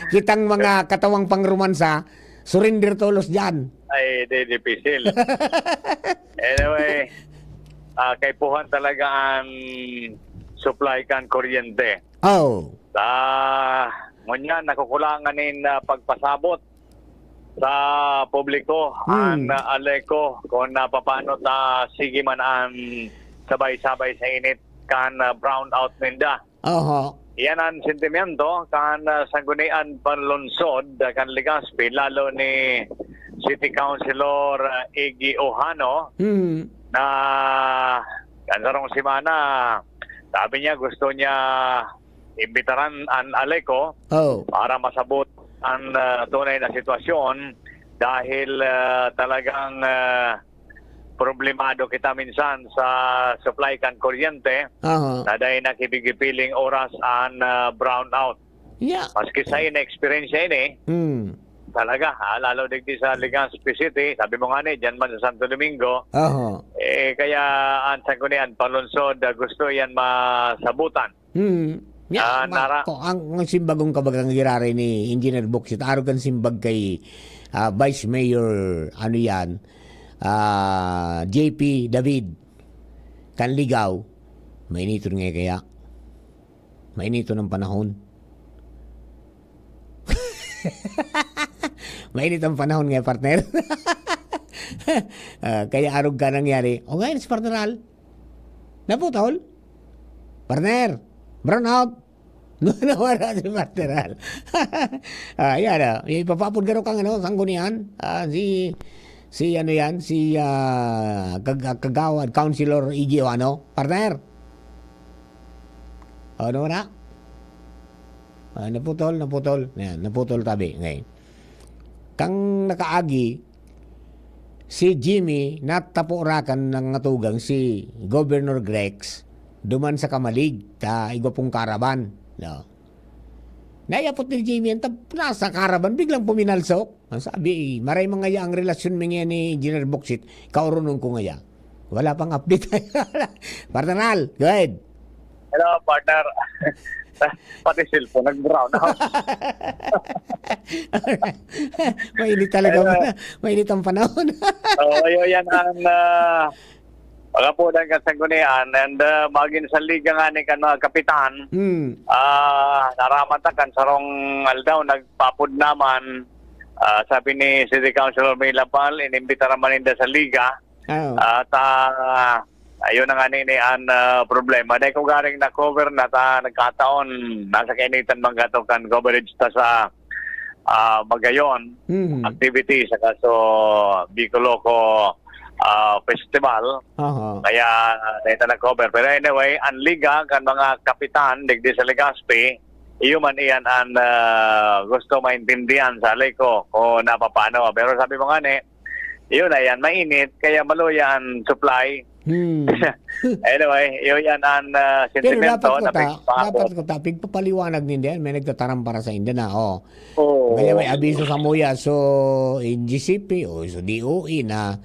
[SPEAKER 5] Kitang mga katawang pangrumansa, surrender tolos dyan.
[SPEAKER 16] Ay, difficile. Anyway, kay Puhan talaga ang supply kan kuryente.
[SPEAKER 5] Oh.
[SPEAKER 16] Ngunyan, nakukulangan in pagpasabot sa publiko ang aleko kung paano ta sige man ang sabay-sabay sa init kan brown out ninda. Yan ang sentimento kan sanggunian panlunsod kan Legazpi lalo ni City Councilor Iggy Ojano na kanarong simana sabi niya gusto niya imbitaran ang aleko para masabot ang tunay na sitwasyon dahil talagang problemado kita minsan sa supply kan kuryente na dahil nakibigipiling oras ang brownout.
[SPEAKER 5] Yeah.
[SPEAKER 16] Maski sa in-experience ini, talaga, lalo digdi sa Legazpi City, sabi mo nga ni, dyan man sa Santo Domingo, kaya ang sanggunian, palunsod, gusto yan masabutan.
[SPEAKER 5] Ang simbagong kabagang girare ni Engineer Boksit, arugan simbag kay Vice Mayor, JP David Kanligaw, mainito nga kaya. Mainito ng panahon. Mainit ang panahon nga, partner. Kaya arog ka nangyari. O ngayon, si partneral. Naputol. Partner. Brown out. Nawara si partneral. Yan. Ipapapod garo kang sanggunian. Si kagawad, Councilor Iggy Ojano. Partner. Ano na? Naputol. Yan, naputol tabi. Ngayon. Kang nakaagi, si Jimmy natapurakan ng natugang si Governor Grex duman sa Kamalig, igwapong karaban. No. Nayapot ni Jimmy, nasa karaban, biglang puminalsok. Ang sabi, maray mga ang relasyon mga ni Engineer Boksit, kaurunong ko ngaya. Wala pang update. Partneral, go ahead.
[SPEAKER 16] Hello, partner. Pati cellphone, nag-brown out.
[SPEAKER 5] Mainit talaga. Mainit ang panahon.
[SPEAKER 16] Yan ang pagapunan ka sa gunian and maging sa liga nga ni kan mga kapitan. Naramatakan sarong aldaw, nagpapod naman. Sabi ni City Councilor May Lapal, inimbita naman nila sa liga. At ayun na nga nini ang problema. Dahil kung garing na-cover na nagkataon, nasa kainitan manggatokan coverage ta sa Magayon activity sa kaso Bicoloco festival. Kaya dahil ta na-cover. Pero anyway, ang liga kan mga kapitan digdi sa Legazpi, iyo man iyan ang gusto maintindihan sa Aleko kung napapano. Pero sabi mo nga yun na yan, mainit, kaya maluya ang supply. Anyway, yun yan ang sentimento.
[SPEAKER 5] Pero dapat ko tapig papaliwanag din may nagtataram para sa India na. Kaya may abiso sa muya. So, in GCP o so DOE na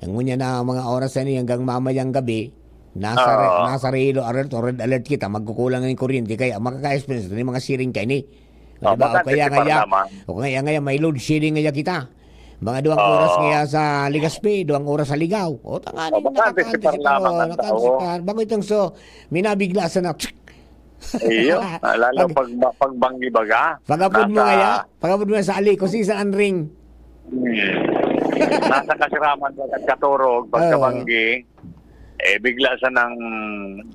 [SPEAKER 5] ngunya na mga oras na hanggang mamayang gabi, nasa yellow alert o red alert kita, magkukulang ng kuryente, kaya makaka-experience ng mga siring kayo ni. Diba? O kaya may load shedding ngaya kita. Mga 2 oras ngaya sa Ligaspi, 2 oras sa Ligaw. O tanganin, nakaka-anticipar. Bago itong minabiglasan na,
[SPEAKER 16] iyo, lalo pag banggi baga.
[SPEAKER 5] Pagapod mo sa ali, kung saan ring.
[SPEAKER 16] Nasa kasiraman at katurog, pagkabanggi, bigla sa nang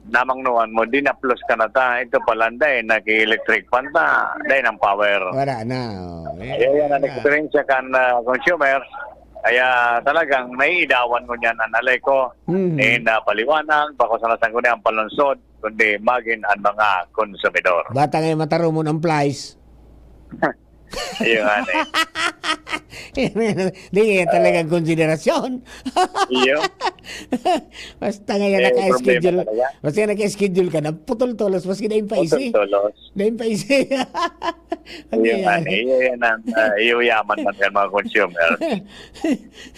[SPEAKER 16] namangnuan mo, dinaplos ka na ta. Ito pala, dahil naki-electric pan ta, dahil ng power.
[SPEAKER 5] Wala na.
[SPEAKER 16] Yan ang experience kan consumer. Kaya talagang naiidawan ko niyan ang alay ko. Na paliwanag, bako sa nasang ko niya ang palunsod, kundi magin ang mga konsumidor.
[SPEAKER 5] Bata ngayon mataro mo ng plies.
[SPEAKER 16] Ayun nga eh.
[SPEAKER 5] Di nga talagang konsiderasyon.
[SPEAKER 16] Iyo.
[SPEAKER 5] Basta ngayon naka-schedule ka na, putol-tolos, maski na yung paisi.
[SPEAKER 16] Putol-tolos.
[SPEAKER 5] Na yung paisi.
[SPEAKER 16] Ayun nga eh. Iyon ang iuyaman man yan mga consumer.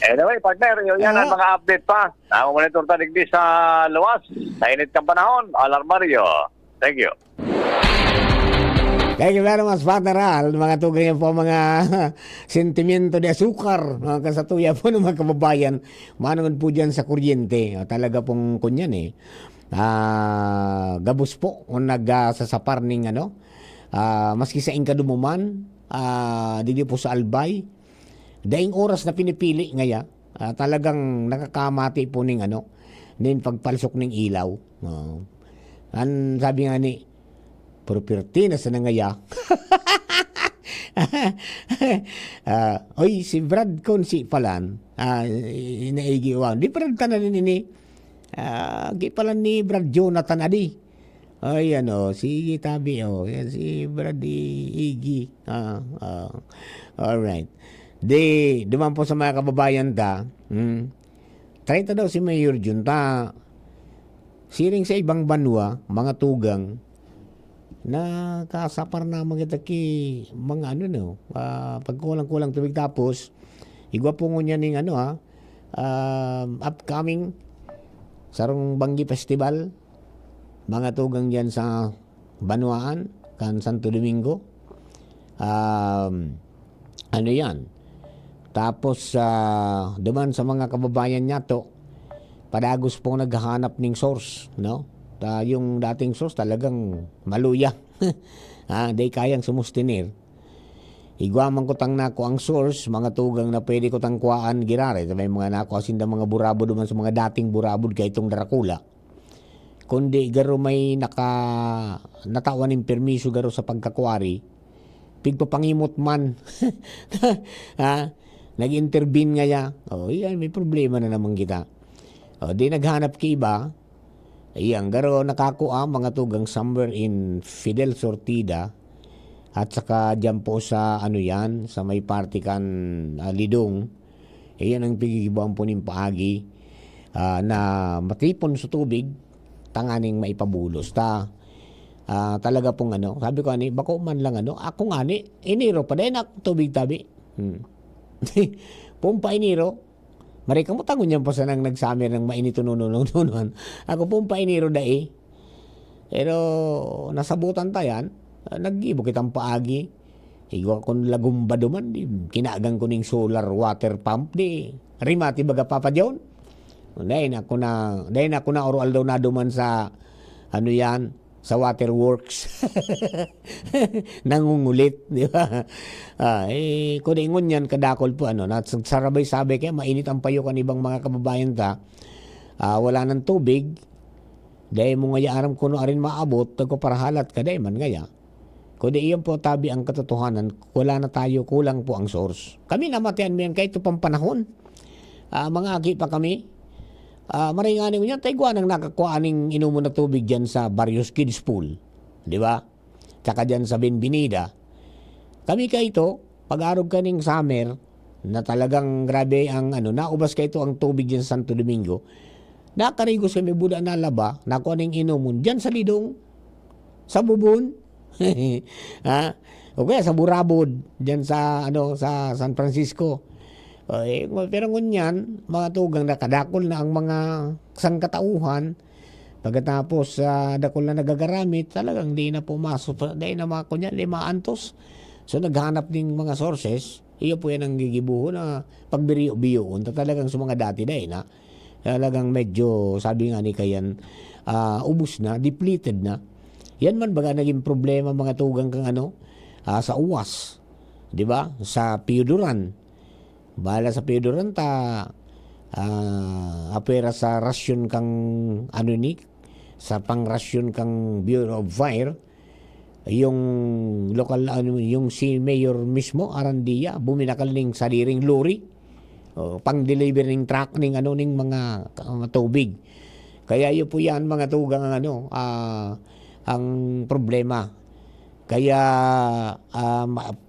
[SPEAKER 16] Anyway, partner, yan ang mga update pa. Monitor tanig di sa luwas. Sa init kang panahon, alarmaryo. Thank you.
[SPEAKER 5] Thank you very much, partner. Mga tugay po, mga sentimiento de asukar, mga kasatuya po ng mga kababayan. Manunod po dyan sa kuryente. Talaga pong kunyan eh. Gabos po kung nagsasapar ng maski sa inkadumuman, dito po sa Albay. Daing oras na pinipili ngaya, talagang nakakamati po ng nin pagpalsok ng ilaw. Sabi nga ni, property na sa nangaya. Oy, si Brad Consi palan, inaigiwan. Di Brad tanan ni gipalan ni Brad Jonathan adi. Ay, si tabi, yan si Brad Igi. Alright. Duman po sa mga kababayan ta, try ta daw si Mayor Junta, siring sa ibang banwa, mga tugang, na kasapar na mga mga pagkulang-kulang tubig, tapos igwa po niya ning upcoming sarong Banggi Festival, mga tugang diyan sa Banuaan kan Santo Domingo, yan, tapos duman sa mga kababayan niya to, padagos po naghahanap ng source, yung dating source talagang maluya. Di kayang sumustinir. Igwaman ko tang nako ang source, mga tugang na pwede ko tang kuhaan girare. May mga nako asinda mga burabod duman sa mga dating burabod kay itong Dracula. Kundi garo may natawan ng permiso garo sa pagkakwari. Pigpapangimot man. Nag-intervene nga ya. Yan, may problema na naman kita. Di naghanap ki iba. Ayan, garo nakakuha mga tugang somewhere in Fidel Sortida at saka dyan po sa sa may party kan Lidong. Ayan ang pigigibuan po ng paagi na matipon sa tubig, tanganing maipabulos ta. Talaga pong sabi ko bako man lang ako iniro pa din ako tubig tabi. Pumpa iniro. Marika mo tangon niyan po sa nang nagsamir ng mainito nununununan. Ako pong painiro dae. Pero nasabutan tayan, nag-ibo kitang paagi. Igwa kon lagumba duman, kinagang ko ning solar water pump di. Rimati baga Papa John. Dahil ako na oral daw na duman sa sa waterworks. Nangungulit, di ba? Kung ingon yan, kadakol po, nagsarabay-sabay kaya mainit ang payo kan ibang mga kababayan ta. Wala ng tubig, dahil mo ngaya aram kuno arin maabot, tagpaparahalat ka, dahil man ngaya. Kung iyan po tabi ang katotohanan, wala na tayo, kulang po ang source. Kami namatayan mo yan kahit ito pang panahon. Mga aki pa kami. Maringani ko niya, taigwa nang nakakuha ng inumo na tubig dyan sa Barrios Kids Pool. Di ba? Tsaka dyan sa Benvenida. Kami ka ito, pag-arog ka ng summer, na talagang grabe ang naubas ka ito ang tubig dyan sa Santo Domingo, nakarigos kami buda na laba, nakuha ng inumon dyan sa Lidong, sa Bubon, o kaya sa Burabod, dyan sa, sa San Francisco. Pero ngunyan, mga tugang nakadakol na ang mga sangkatauhan, Pagkatapos dakol na nagagaramit, talagang di na pumasok, di na mga kunya, lima antos. So naghanap ng mga sources, iyo po yan ang gigibuho na pagbiyo-biyoon, talagang sa mga dati dahil na, talagang medyo, sabi nga ni Kayan, ubus na, depleted na. Yan man baga naging problema mga tugang kang sa uwas, di ba? Sa Piyuduran. Bahala sa Piyuduran apera sa rasyon kang sa pangrasyon kang Bureau of Fire, yung lokal yung si mayor mismo Arandia buminakal ning sariring lorry pang deliver ning truck ning ning mga tubig. Kaya yun po yan mga tugang ang problema. Kaya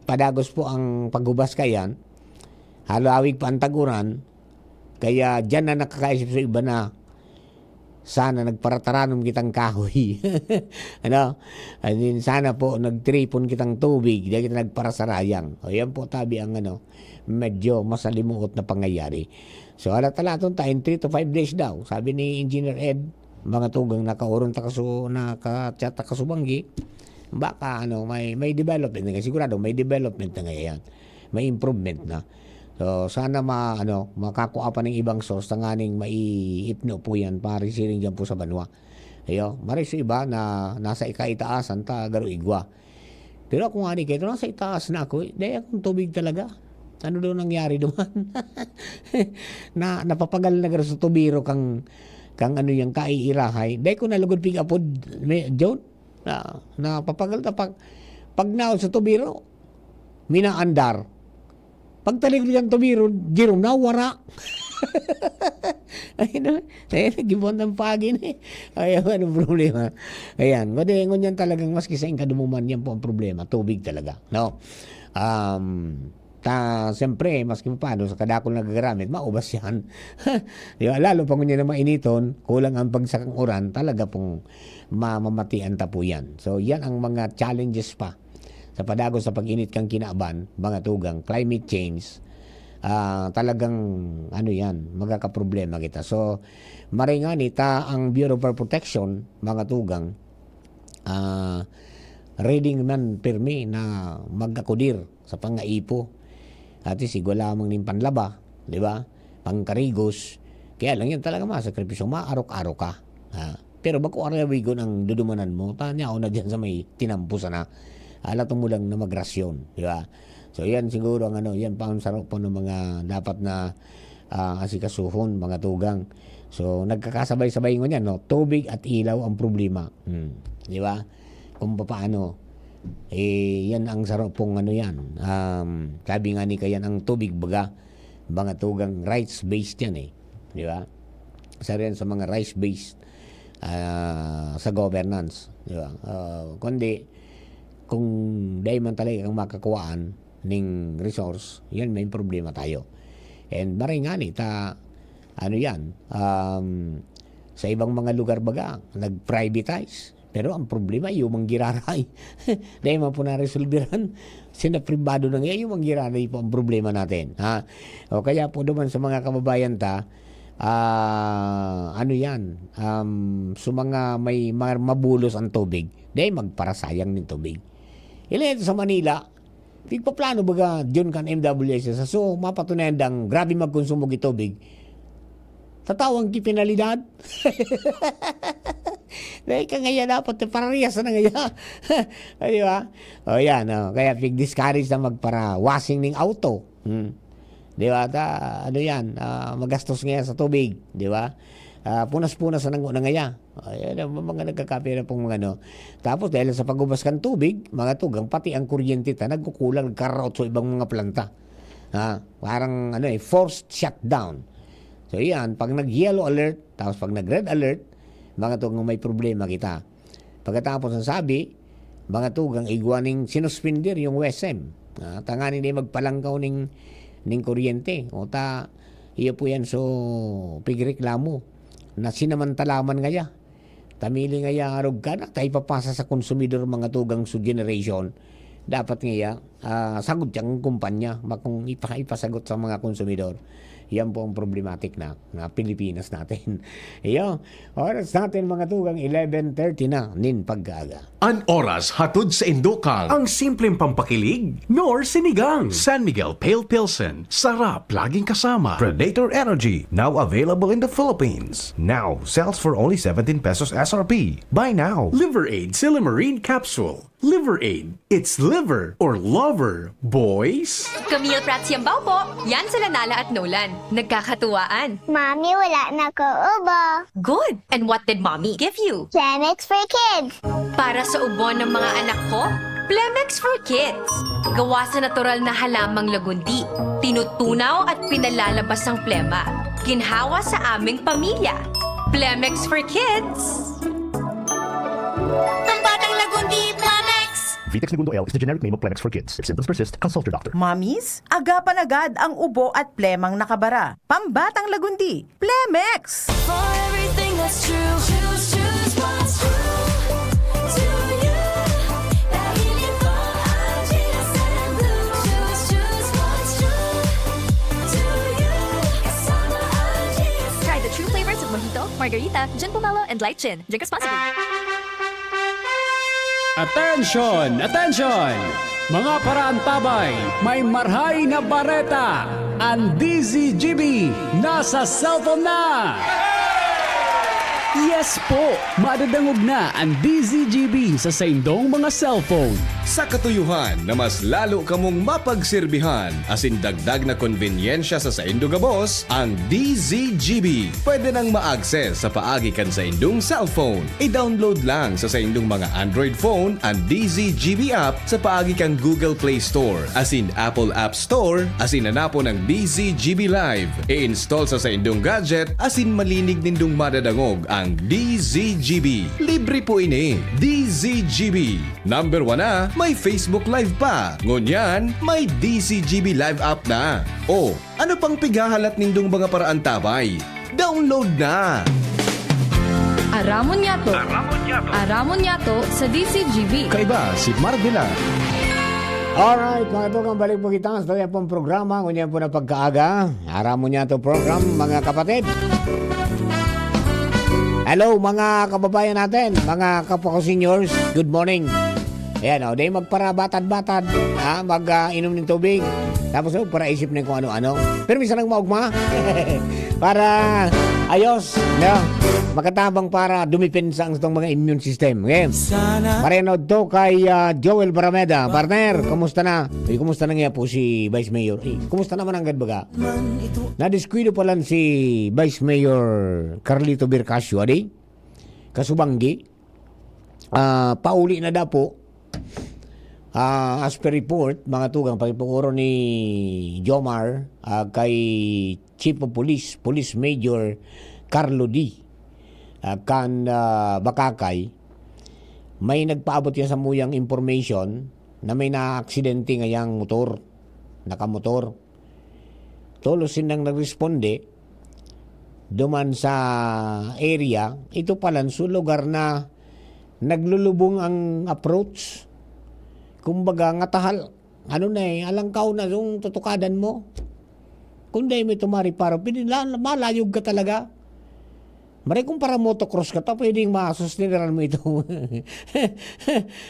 [SPEAKER 5] padagos po ang paghubas kayan, halawig pa ang taguran. Kaya dyan na nakakaisip sa iba na sana nagparataranom kitang kahoy. Sana po nagtripon kitang tubig, di kita nagparasarayang. O yan po tabi ang medyo masalimuot na pangyayari. So alat-alaton tayo 3 to 5 days daw. Sabi ni Engineer Ed, mga tugang nakauron nakachat takasubanggi, baka may development na, sigurado may development na ngayon. May improvement na. So sana makakuha pa ng ibang source tanganing maiipno po yan para siring dyan po sa banwa. Ayo, maris iba na nasa ikaitaasan ta garo igwa. Pero kung ani kayo nasa itaas na ako, dahil akong tubig talaga. Ano daw nangyari doon? Napapagal na garo sa tubiro kang yung kaiirahay. Dahil ko nalugod pig apod John. Napapagal ta pag naon sa tubiro minaandar. Pagtalig niyang tumiro, Jerome na, wara. Ayun, nagibon ng pagin eh. Ayun, anong problema? Ayan, ngunyan talagang maski sa kadumuman, yan po ang problema. Tubig talaga. No? Siyempre, maski paano, sa kadakol nagagamit, maubas yan. Diba? Lalo pa ngunyan na mainiton, kulang ang pagsakang uran, talaga pong mamamatian ta po yan. So, yan ang mga challenges pa. Sa padagos sa pag-init kang kinaaban, mga tugang, climate change, talagang yan, magkakaproblema kita. So, maringan ang Bureau of Fire Protection, mga tugang, reading man permi na magakudir sa pangaipo. At siguro lamang ng panlaba, di ba? Pangkarigos. Kaya lang yan talaga masakripisyo, maarok-arok ka. Pero bako arawigon ang dudumanan mo, tanya ako na dyan sa may tinampusan na. Alatong mo lang na magrasyon, di ba? So yan siguro ang yan pa ang sarap po ng mga dapat na asikasuhon, mga tugang. So nagkakasabay-sabay ngon yan, no? Tubig at ilaw ang problema. Di ba? Kung paano yan ang sarap pong yan. Sabi nga ni Kayan ang tubig baga, mga tugang rights-based yan eh. Di ba? Isa rin sa mga rights-based sa governance, di ba? Kundi kung dahil man talaga ang makakuhaan ng resource, yan may problema tayo. And maringani sa ibang mga lugar baga, nag-privatize. Pero ang problema, yung manggiraray. Dahil man po na-resolveran, sinapribado na ngayon, yung manggiraray po ang problema natin. O kaya po naman sa mga kababayan sa mga may mabulos ang tubig, dahil magparasayang ng tubig. Ilan ito sa Manila, tigpaplano baga dyan kan MWS so mapatunayan dang grabe magkonsumo ng tubig. Tatawang kipinalidad. Dahil ka ngayon dapat parariyas na ngayon. Di ba? O yan, kaya discourage na magpara-washing ng auto. Di ba? Magastos ngayon sa tubig. Di ba? Punas-punas na ngaya. Ayan, mga nagkakapira pong mga Tapos dahil sa pagubas kan tubig, mga tugang, pati ang kuryente nagkukulang, nagkaraot sa ibang mga planta. Parang forced shutdown. So yan, pag nag-yellow alert, tapos pag nag-red alert, mga tugang may problema kita. Pagkatapos ng sabi, mga tugang igwaning sinuspender yung WSM. Tanganin na magpalangkaw ng kuryente. Iya po yan pigreklamo na sinamantalaman ngaya. Tamili ngaya arog ka na tayo papasa sa konsumidor mga tugang generation. Dapat ngaya sagot siyang kumpanya makung ipasagot sa mga konsumidor. Yan po ang problematic na Pilipinas natin. Iyo, oras natin mga tugang 11:30 na nin pagkaga.
[SPEAKER 1] An oras hatod sa Indokal. Ang simpleng pampakilig, nor sinigang. San Miguel Pale Pilsen. Sarap laging kasama.
[SPEAKER 13] Predator Energy, now available in the Philippines. Now sells for only 17 pesos SRP. Buy now.
[SPEAKER 1] Liver Aid Silimarine Capsule. Liver Aid. It's liver or lover, boys.
[SPEAKER 19] Camille Prats Yambaw po. Yan sila Nala at Nolan. Nagkakatuwaan.
[SPEAKER 20] Mommy, wala na ko ubo.
[SPEAKER 19] Good. And what did Mommy give you?
[SPEAKER 20] Plemex for kids.
[SPEAKER 19] Para sa ubo ng mga anak ko, Plemex for Kids. Gawa sa natural na halamang lagundi. Tinutunaw at pinalalabas ang plema. Ginhawa sa aming pamilya. Plemex for Kids. Ang batang lagundi, Plemex!
[SPEAKER 21] Vitex Segundo L is the generic name of Plemex for kids. If symptoms persist, consult your doctor.
[SPEAKER 22] Mommies, agapan agad ang ubo at plemang nakabara. Pambatang lagundi, Plemex!
[SPEAKER 23] For everything that's true, choose what's true to you. Dahil ito ang GSM Blue. Choose what's true to you. Kasama ang GSM.
[SPEAKER 19] Try the true flavors of Mojito, Margarita, Gin Pomelo, and Light Gin. Drink responsibly.
[SPEAKER 24] Attention! Attention! Mga paraantabay, may marhay na bareta! Ang DZGB nasa cellphone na! Yes po! Madadangog na ang DZGB sa saindong mga cellphone.
[SPEAKER 12] Sa katuyuhan na mas lalo kamong mapagserbihan, asin dagdag na konvenyensya sa saindong gabos, ang DZGB. Pwede nang ma-access sa paagi kan sa indong cellphone. I-download lang sa saindong mga Android phone ang DZGB app sa paagi kang Google Play Store, asin Apple App Store, asin hanapo ng DZGB Live. I-install sa saindong gadget, asin malinig nindong madadangog ang DZGB. Libre po ini. DZGB. Number 1 na, may Facebook Live pa. Ngunyan, may DZGB Live app na. O, ano pang pigahalat nindong mga paraan tabay? Download na!
[SPEAKER 2] Aramon Yato. Aramon Yato sa DCGB.
[SPEAKER 3] Kaiba si Mardila.
[SPEAKER 5] Alright, mga tugang balik po kita sa pong programa. Ngunyan po na pagkaaga. Aramon Yato program, mga kapatid. Hello mga kababayan natin, mga kapwa ko seniors, good morning. Ayan o, dahil magpara-batad-batad, mag-inom ng tubig. Tapos para isip na kung ano-ano. Pero minsan lang maugma. Para ayos, no? Makatabang para dumipensa ang itong mga immune system. Okay? Marinod to kay Joel Barameda. Partner, kumusta na? Kumusta na nga po si Vice Mayor? Kumusta naman ang gadbaga? Nadiskuido pa lang si Vice Mayor Carlito Bircasio, adi? Kasubanggi. Pauli na daw po. As per report, mga tugang, pagpukuro ni Jomar kay Chief of Police, Police Major Carlo D. Bakakay, may nagpaabot yan sa muyang information na may na-aksidente ngayang motor, nakamotor. Tolosin nang nagresponde duman sa area, ito pala sa lugar na naglulubong ang approach. Kumbaga nga tahal, alangkaw na yung tutukadan mo. Kung dahil may tumari para, malayog ka talaga. Maray kung para motocross ka, pwedeng masusniran mo ito.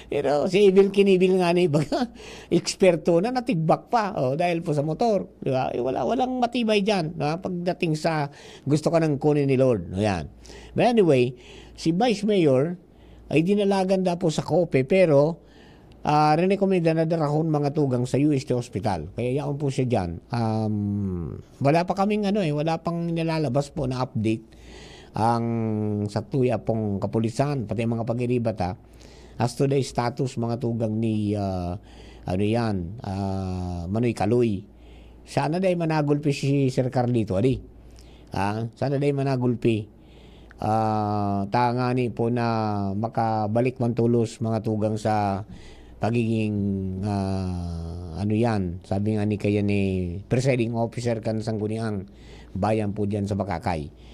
[SPEAKER 5] Pero si Evil Kinibil nga ni baga, eksperto na natigbak pa dahil po sa motor. Diba? Walang matibay dyan pagdating sa gusto ka nang kunin ni Lord. Ayan. But anyway, si Vice Mayor ay dinalagan na po sa Cope pero rinekomenda na darahon mga tugang sa UST Hospital. Kaya yaon po siya dyan. Wala pa kaming wala pang nilalabas po na update ang sa tuya pong kapulisan, pati mga pag-iribata as to the status mga tugang ni Manoy Kaloy. Sana day managulpi si Sir Carlito, adi. Sana day managulpi. Tangani po na makabalik man tulos mga tugang sa pagiging sabi nga ni kaya ni presiding officer kan sangguniang bayan po diyan sa Bakakay.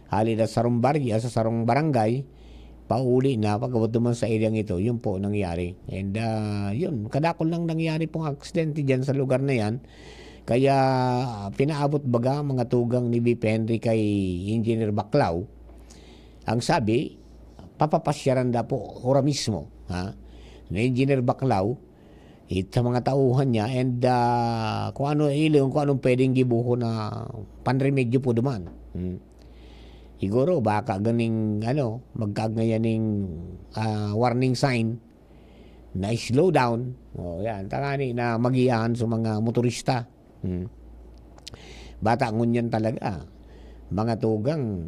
[SPEAKER 5] Halina sa sarong barya, sa sarong barangay, pauli na pagkabot naman sa area ito, yun po nangyari. And yun, kadakol lang nangyari pong aksidente dyan sa lugar na yan. Kaya pinaabot baga mga tugang ni BP Henry kay Engineer Baclaw. Ang sabi, papapasyaran na po ora mismo ni Engineer Baclaw sa mga tauhan niya and kung anong pwedeng gibuho na panremedyo po duman. Siguro baka ganing magkagayaning warning sign na slow down. Yan, tangani na magiyahan sa mga motorista. Bata ngunyan talaga. Mga tugang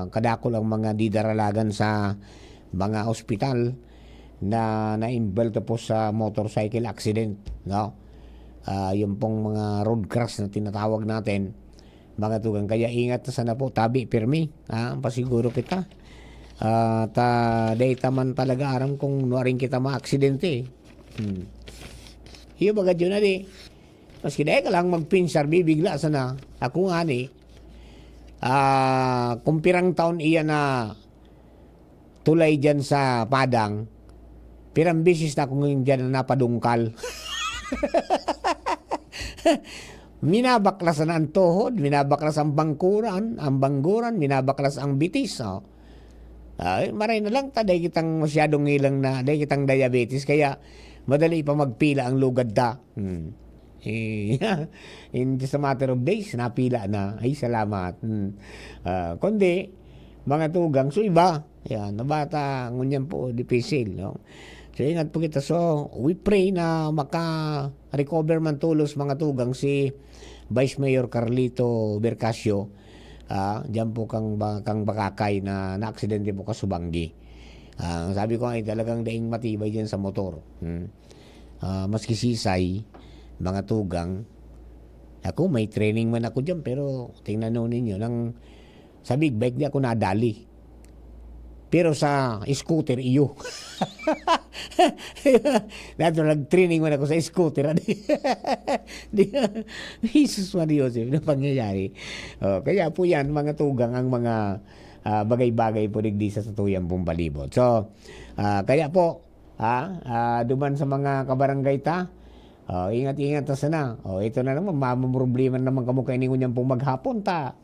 [SPEAKER 5] kadako lang mga didaralagan sa mga ospital na na-involved po sa motorcycle accident, no? Yung pong mga road crash na tinatawag natin, mga tugang. Kaya ingat na sana po, tabi, pirmi, pasiguro kita. Dahil taman talaga aram kung nuwaring kita ma-aksidente. Hiyo bagad yun na di. Maski dahil ka lang magpinsar, bibigla sana. Ako nga ni, kumpirang taon iya na tulay dyan sa Padang, pirang bisis na akong dyan na napadungkal. Minabaklas na ang tuhod, minabaklas ang bangkuran, minabaklas ang bitis. Maray na lang, taday kitang masyadong ilang na, taday kitang diabetes, kaya madali pa magpila ang lugad da. In just a matter of days, napila na. Ay, salamat. Kundi, mga tugang, so iba. Yan, nabata, ngunyan po, dipisil. No? So, ingat po kita. So, we pray na maka-recover man tulos mga tugang si Vice Mayor Carlito Bercasio. Diyan po kang bakakay na na-aksidente po kasubanggi. Sabi ko ay talagang daing matibay dyan sa motor. Maski sisay, mga tugang. Ako, may training man ako dyan, pero tingnan nyo ninyo, sa big bike di ako nadali. Pero sa scooter, iyo. Dato nag-training man ako sa scooter. Jesus Mario Joseph, na pangyayari. Kaya po yan, mga tugang, ang mga bagay-bagay po digdi sa tuyang pong palibot. So, kaya po, duman sa mga kabarangay ta, ingat-ingat ta sana. Ito na naman, problema naman kamukha ini ngunyan pong maghapon ta.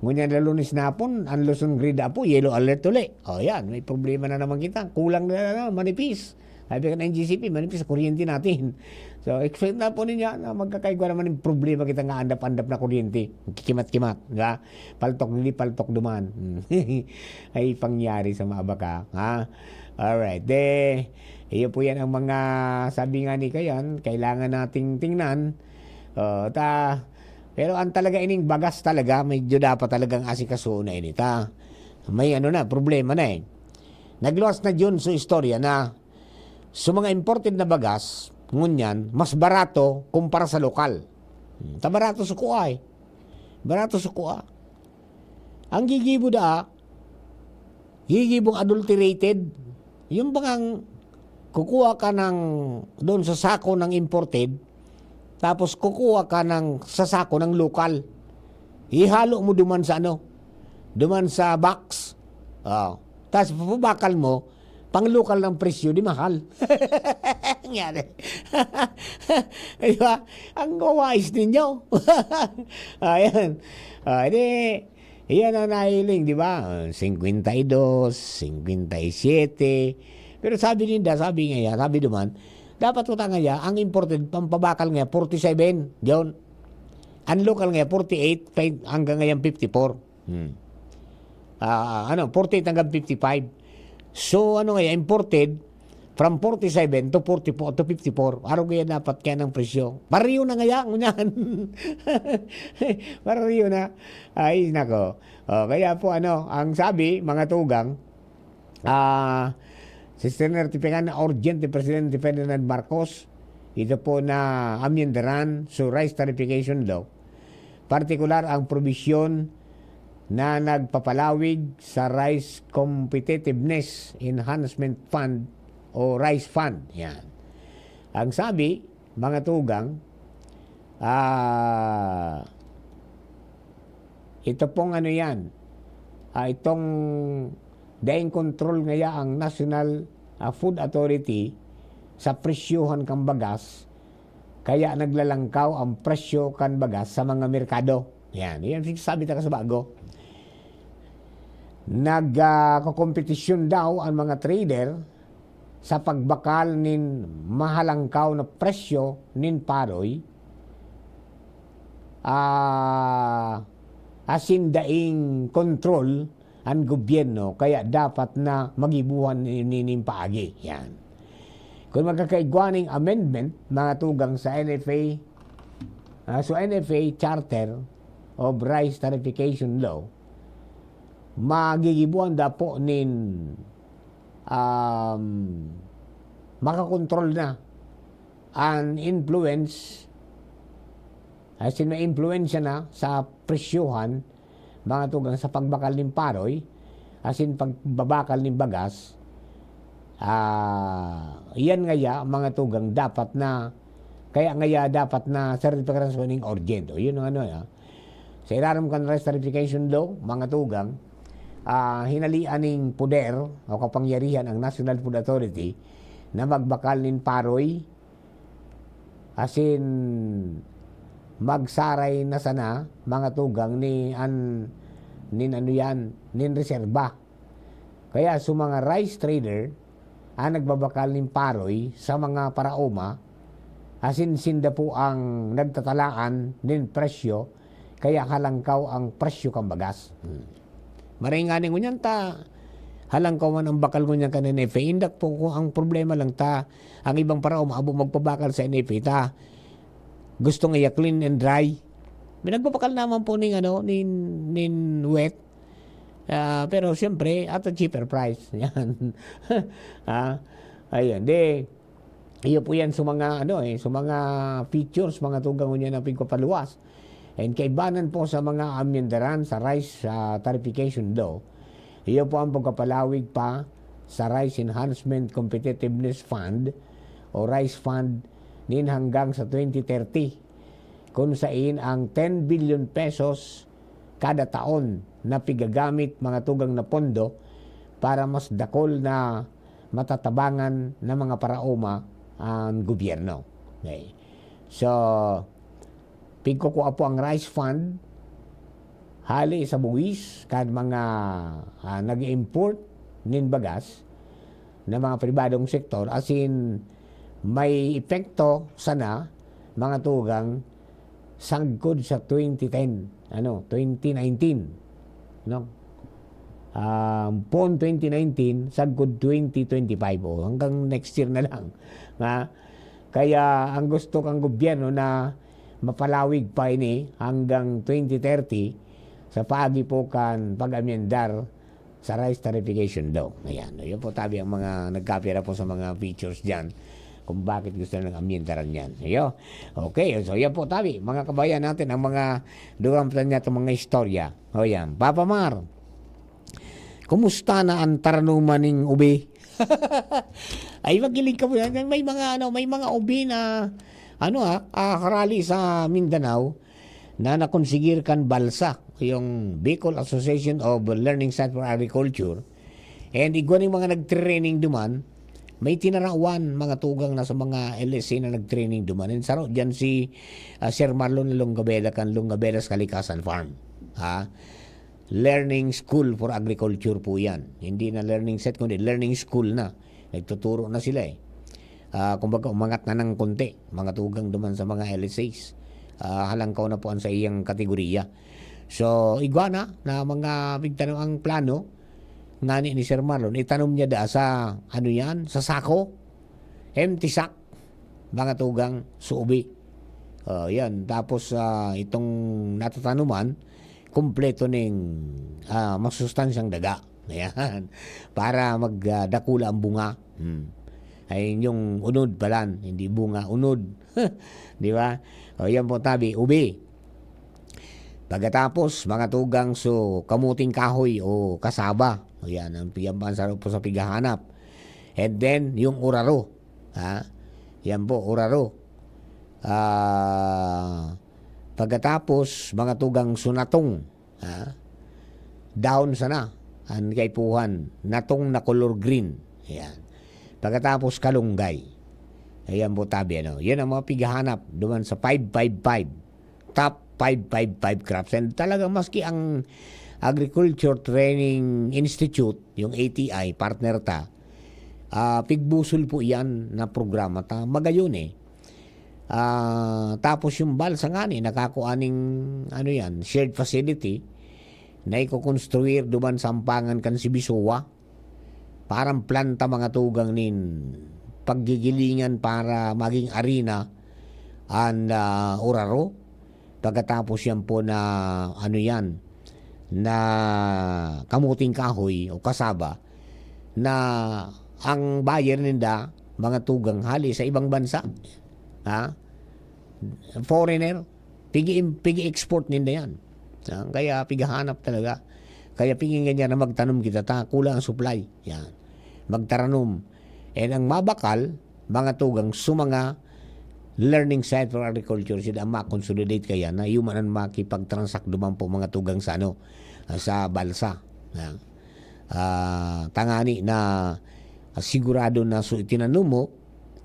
[SPEAKER 5] Ngunyan na Lunes na hapon, ang Luzon Grid po, yellow alert ulit. Yan, may problema na naman kita. Kulang na manipis. Sabi ka na NGCP, manipis sa kuryente natin. So, expect na po ninyo na magkakaigwa naman yung problema kita nga andap-andap na kuryente. Kimat-kimat. Paltok, hindi paltok duman. Ay pangyari sa mga baka. Alright. Iyo po yan ang mga sabi nga ni Kayan, kailangan nating tingnan. Pero ang talaga ining bagas talaga, medyo dapat talagang asikaso na inita. May problema na eh. Nagluwas na dyan sa istorya na sa mga imported na bagas, ngunyan, mas barato kumpara sa lokal. Barato sa kuha eh. Barato sa kuha. Ang gigibong adulterated, yung bangang kukuha ka ng doon sa sako ng imported, tapos kukuha ka sa sako ng lokal. Ihalo mo duman sa duman sa box. Tapos pabakal mo, pang lokal ng presyo, di mahal. Nangyari. Diba? Ang wise ninyo. Ayan. Iyan ang nahiling, di ba? 52, 57. Pero sabi duman, dapat ko nga ang imported, pampabakal nga, 47. Diyon. Ang local nga, 48, hanggang ngayon 54. 48 hanggang 55. So, imported, from 47 to 44 to 54. Araw kaya dapat kaya ng presyo. Pariyo na nga yan. Pariyo na. Ay, nako. Kaya po, ang sabi, mga tugang, certifican na urgent ni Presidente Ferdinand Marcos, ito po na amyendaran sa rice tarification law. Partikular ang probisyon na nagpapalawig sa Rice Competitiveness Enhancement Fund o Rice Fund. Yan. Ang sabi, mga tugang, ito pong itong daing control ngaya ang National Food Authority sa presyuhan kang bagas Kaya naglalangkaw ang presyo kan bagas sa mga merkado. Yan sabi ta sa bago. Nagkompetisyon daw ang mga trader sa pagbakal nin mahalangkaw na presyo nin paroy. Asin daing control ang gobyerno, kaya dapat na magibuhan nining paagi. Yan. Kung magkakaigwaning amendment, mga tugang sa NFA, NFA Charter of Rice Tarification Law, magigibuhan da po nin makakontrol na ang influence, as in may influensya na sa presyuhan, mga tugang sa pagbakal ng paroy, as in pagbabakal ng bagas. Yan ngaya mga tugang dapat na certification ng urgent. Yun ang sa ilalim kan rice certification law, mga tugang, hinalian ng poder o kapangyarihan ang National Food Authority na magbakal ng paroy, as in magsaray na sana mga tugang nin reserba. Kaya sa mga rice trader ang nagbabakal ng paroy sa mga paraoma, asin sinda po ang nagtatalaan ng presyo, kaya halangkaw ang presyo kang bagas. Maringanin ko niyan ta, halangkaw man ang bakal ko niyan ka NFA, indak po ko ang problema lang ta, ang ibang paraoma abo magpabakal sa NFA ta, gusto nga clean and dry. Nagbabakal naman po ning wet. Pero siyempre at a cheaper price. Yan. Ayun, iyo po yan sa mga sa mga features, mga tugang niya na pigpapaluwas. And kaibanan po sa mga amyendaran sa rice tarification law, iyo po ang pagkapalawig pa sa Rice Enhancement Competitiveness Fund o Rice Fund nin hanggang sa 2030, kung saan ang 10 billion pesos kada taon na pigagamit mga tugang na pondo para mas dakol na matatabangan ng mga paraoma ang gobyerno. Okay. So, pigkukuha po ang rice fund hali sa buwis kad mga nag-import nin bagas na mga pribadong sektor, as in may epekto sana mga tugang sangkod sa 2019, no? Pon 2019 sagkod 2025 hanggang next year na lang. Kaya ang gusto kang gobyerno na mapalawig pa ini hanggang 2030 sa paagi po kan pag-amyendar sa rice tarification law. Ayan, yun po tabi ang mga nagkapira po sa mga features dyan kung bakit gusto ng amyendaran yan. Ayo. Okay, so yan po tabi, mga kabayan natin, ang mga duwang plan niya itong mga istorya. O yan, Papa Mar, kumusta na ang taranuman ng ubi? Ay, magiling ka po yan. May mga ubi na karali sa Mindanao na nakonsigir kan balsa, yung Bicol Association of Learning Center for Agriculture. And igwa ng mga nag-training duman, may tinarawan mga tugang na sa mga LSC na nag-training duman. And saro dyan si Sir Marlon Longabela kan Longabelas Kalikasan Farm. Learning School for Agriculture po yan. Hindi na learning set, kundi learning school na. Nagtuturo na sila eh. Kumbaga umangat na ng konti mga tugang duman sa mga LSCs. Halangkaw na po ang sa iyang kategorya. So igwa na mga bigtanong ang plano ngani ni Sir Marlon, itanom niya da sa sa sako, empty sack, mga tugang suubi. Yan, tapos itong natatanuman kumpleto ng masustansyang daga. Ayan, para magdakula ang bunga. Ay yung unod palan, hindi bunga, unod. Di ba? Yan po tabi, ubi. Pagkatapos, mga tugang kamuting kahoy o kasaba. Ayan, ang piyambansa po sa pigahanap. And then, yung uraro. Yan po, uraro. Pagkatapos, mga tugang sunatong. Down sana. Ang kaipuhan. Natong na color green. Ayan. Pagkatapos, kalunggay. Ayan po tabi, ano. Yan ang mga pighahanap duman sa 555. Top 555 crops. And talaga maski ang Agriculture Training Institute, yung ATI, partner ta, pigbusol po yan na programa ta. Magayon eh. Tapos yung balsa nga ni, nakakuaning ano yan, shared facility na ikukonstruir duman sa ampangan kan si Bisowa. Parang planta mga tugang nin paggigilingan para maging arena ang Oraro. Pagkatapos yan po na ano yan, na kamuting kahoy o kasaba na ang buyer ninda mga tugang hali sa ibang bansa. Foreigner, pigi-export ninda yan. Kaya pigahanap talaga. Kaya pingin ganyan na magtanom kita ta, kulang ang supply. Yan. Magtaranom. And ang mabakal, mga tugang sumanga learning site for agriculture sila ma-consolidate kaya na yumanan makipag-transact duman po mga tugang sa ano, sa balsa. Yan. Tangani na sigurado na itinanom mo,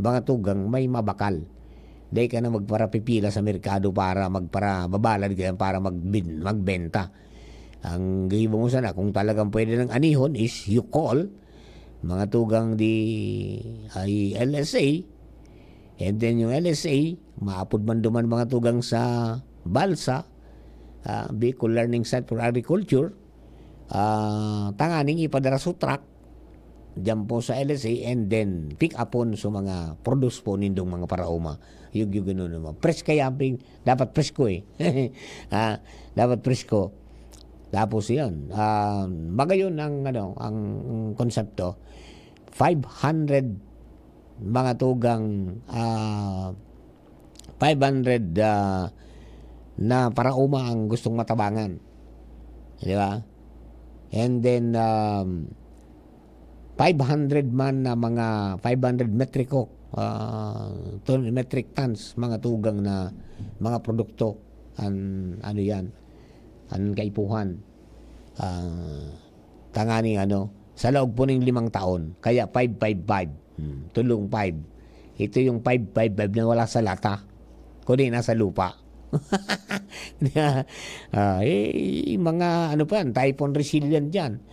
[SPEAKER 5] mga tugang may mabakal. Dahil ka na magparapipila sa merkado para babalad ka para magbenta. Ang gibo mo sana, kung talagang pwede ng anihon is you call mga tugang ay LSA, and then yung LSA, maapod man duman mga tugang sa balsa, Bicol Learning Site for Agriculture, tanganing ipadara sa truck, dyan po sa LSA, and then pick upon sa mga produce po nindong mga parauma. Yung gano'n naman. Fresh kaya, dapat presko eh. Dapat presko. Tapos yan. Magayon ang konsepto. 500 mga tugang 500 na parauma ang gustong matabangan. Di ba? And then 500 man na mga 500 metric tons mga tugang na mga produkto ano yan ang kaipuhan tanganing sa loob po ng 5 taon kaya 555 tulong 5 ito yung 555 na wala sa lata kundi nasa lupa. Mga typhoon resilient yan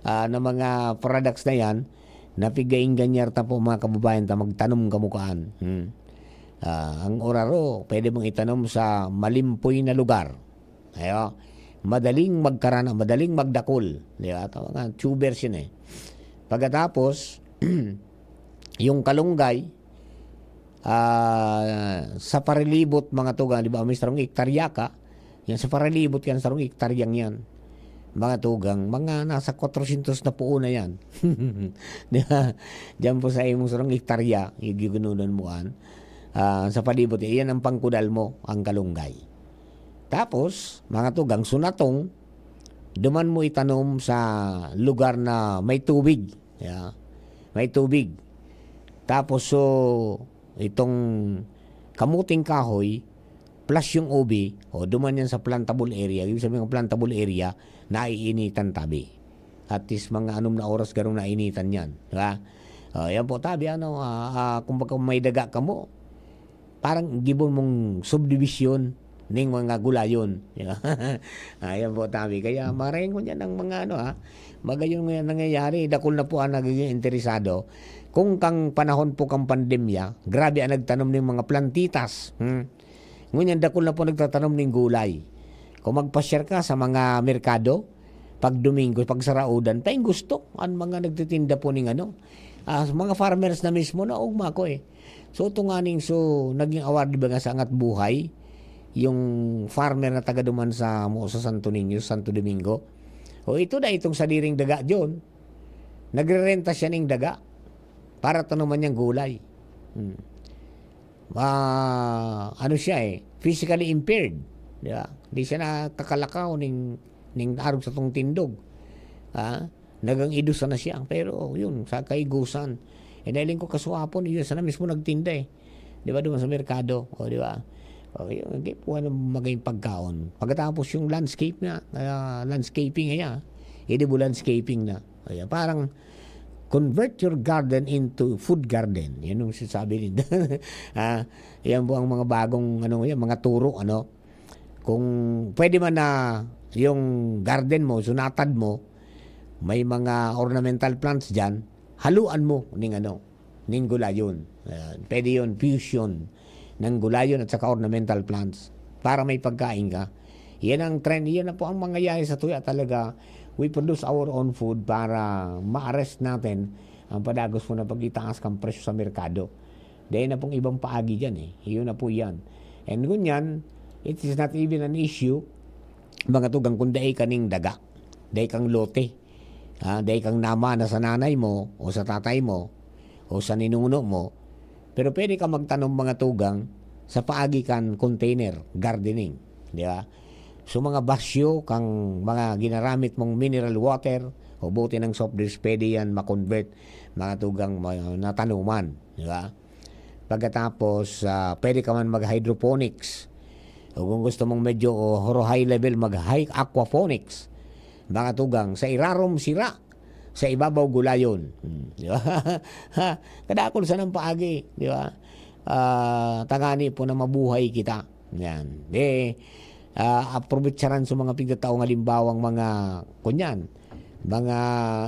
[SPEAKER 5] na mga products na yan napigaing ganyar ta po mga kababayan ta magtanom kamukaan. Ang Oraro pwede mong itanom sa malimpoy na lugar. Madaling magkarana, madaling magdakol. Di ba? Mga tubers yun eh. Pagkatapos yung kalunggay sa parilibot mga tugang, di ba may sarong hektarya ka, yan sa parilibot yan sarong hektaryang yan mga tugang, mga nasa 400 na puo na yan. Diyan po sa imong sarong hektarya, igigununan mo sa palibot, yan ang pangkudal mo, ang kalunggay. Tapos, mga tugang, sunatong, duman mo itanom sa lugar na may tubig. May tubig. Tapos, itong kamuting kahoy, plus yung ubi, duman yan sa plantable area. Yung sabi ng plantable area, naiinitan tabi. At least mga na oras garong nainitan yan. Diba? Yan po tabi, kung baka may daga ka mo, parang gibon mong subdivision ng mga gulayon. Yan po tabi. Kaya maraming ko yan ng mga magayon nga nangyayari. Dakol na po ang nagiging interesado. Kung kang panahon po kang pandemya, grabe ang nagtanom ng mga plantitas. Ngunyan dakol na po nagtatanom ng gulay. Kung magpa-share ka sa mga merkado, pag Domingo, pag saraudan, tayong gusto. Ang mga nagtitinda po ng mga farmers na mismo na ugma ko eh. So, ito nga naging award ba nga sa Angat Buhay, yung farmer na taga duman sa Santo Niño, Santo Domingo. Ito na itong sadiring daga dyan. Nagre-renta siya ng daga para tanuman niyang gulay. Siya physically impaired. Diba? Hindi siya nakakalakaw ning arog sa tong tindog. Nagang idusa na siya. Pero yun, sa kaigusan. Dahil ko kasuhapon, yun, sana mismo nagtinda eh. Diba, doon sa merkado. Diba? Okay, puwan maging pagkaon. Pagkatapos yung landscape na, landscaping niya. Edible landscaping na. Parang convert your garden into food garden. Yan yung sinasabi nila. Yan po ang mga bagong mga turo. Kung pwede man na yung garden mo, sunatad mo, may mga ornamental plants dyan, haluan mo ning gulayon. Pwede yun, fusion ng gulayon at saka ornamental plants para may pagkain ka. Yan ang trend, yan na po ang mangyayari sa tuya talaga. We produce our own food para ma-arrest natin ang padagos mo na pagitaas kang presyo sa merkado. Dahil na pong ibang paagi dyan Yun na po yan. And kunyan, it is not even an issue mga tugang kung dahi kaning daga. Dahi kang lote. Dahi kang nama na sa nanay mo o sa tatay mo o sa ninuno mo. Pero pwede ka magtanong mga tugang sa paagi kan container gardening. Di ba? So mga basyo kang mga ginaramit mong mineral water o bote ng soft drinks, pwede yan makonvert mga tugang na tanuman. Di ba? Pagkatapos, pwede ka man mag-hydroponics. O kung gusto mong medyo high level, mag-high aquaponics. Mga tugang, sa irarom sira, sa ibabaw gulayon. Di ba? Kadakol sa ng paagi. Di ba? Tangani po na mabuhay kita. Yan. Aprobitsaran sa mga pigtatao ng halimbawang mga kunyan. Mga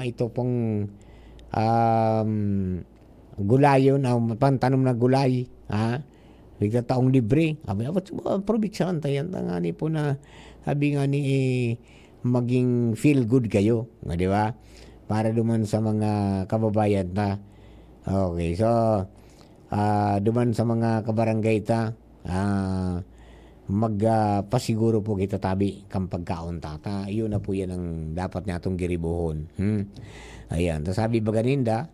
[SPEAKER 5] ito pong gulayon, pantanom na gulay. Pigtataong libre. Aprobitsaran tayo. Tangani po na sabi nga ni maging feel good kayo. Di ba? Para duman sa mga kababayan na. Okay, so duman sa mga kabarangay ta, magpasiguro po kita tabi kang pagkaon tata. Iyon na po yan ang dapat natong giribuhon. Ayan, sabi ba ganinda,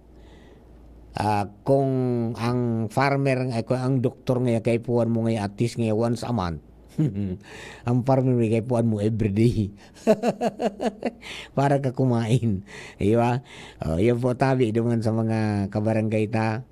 [SPEAKER 5] kung ang farmer, ang doktor ngayon kay puan mo ngayon at least ngayon once a month, ang farmer ngayon kay puan mo everyday para ka kumain. Diba? Yan po tabi duman sa mga kabarangay ta,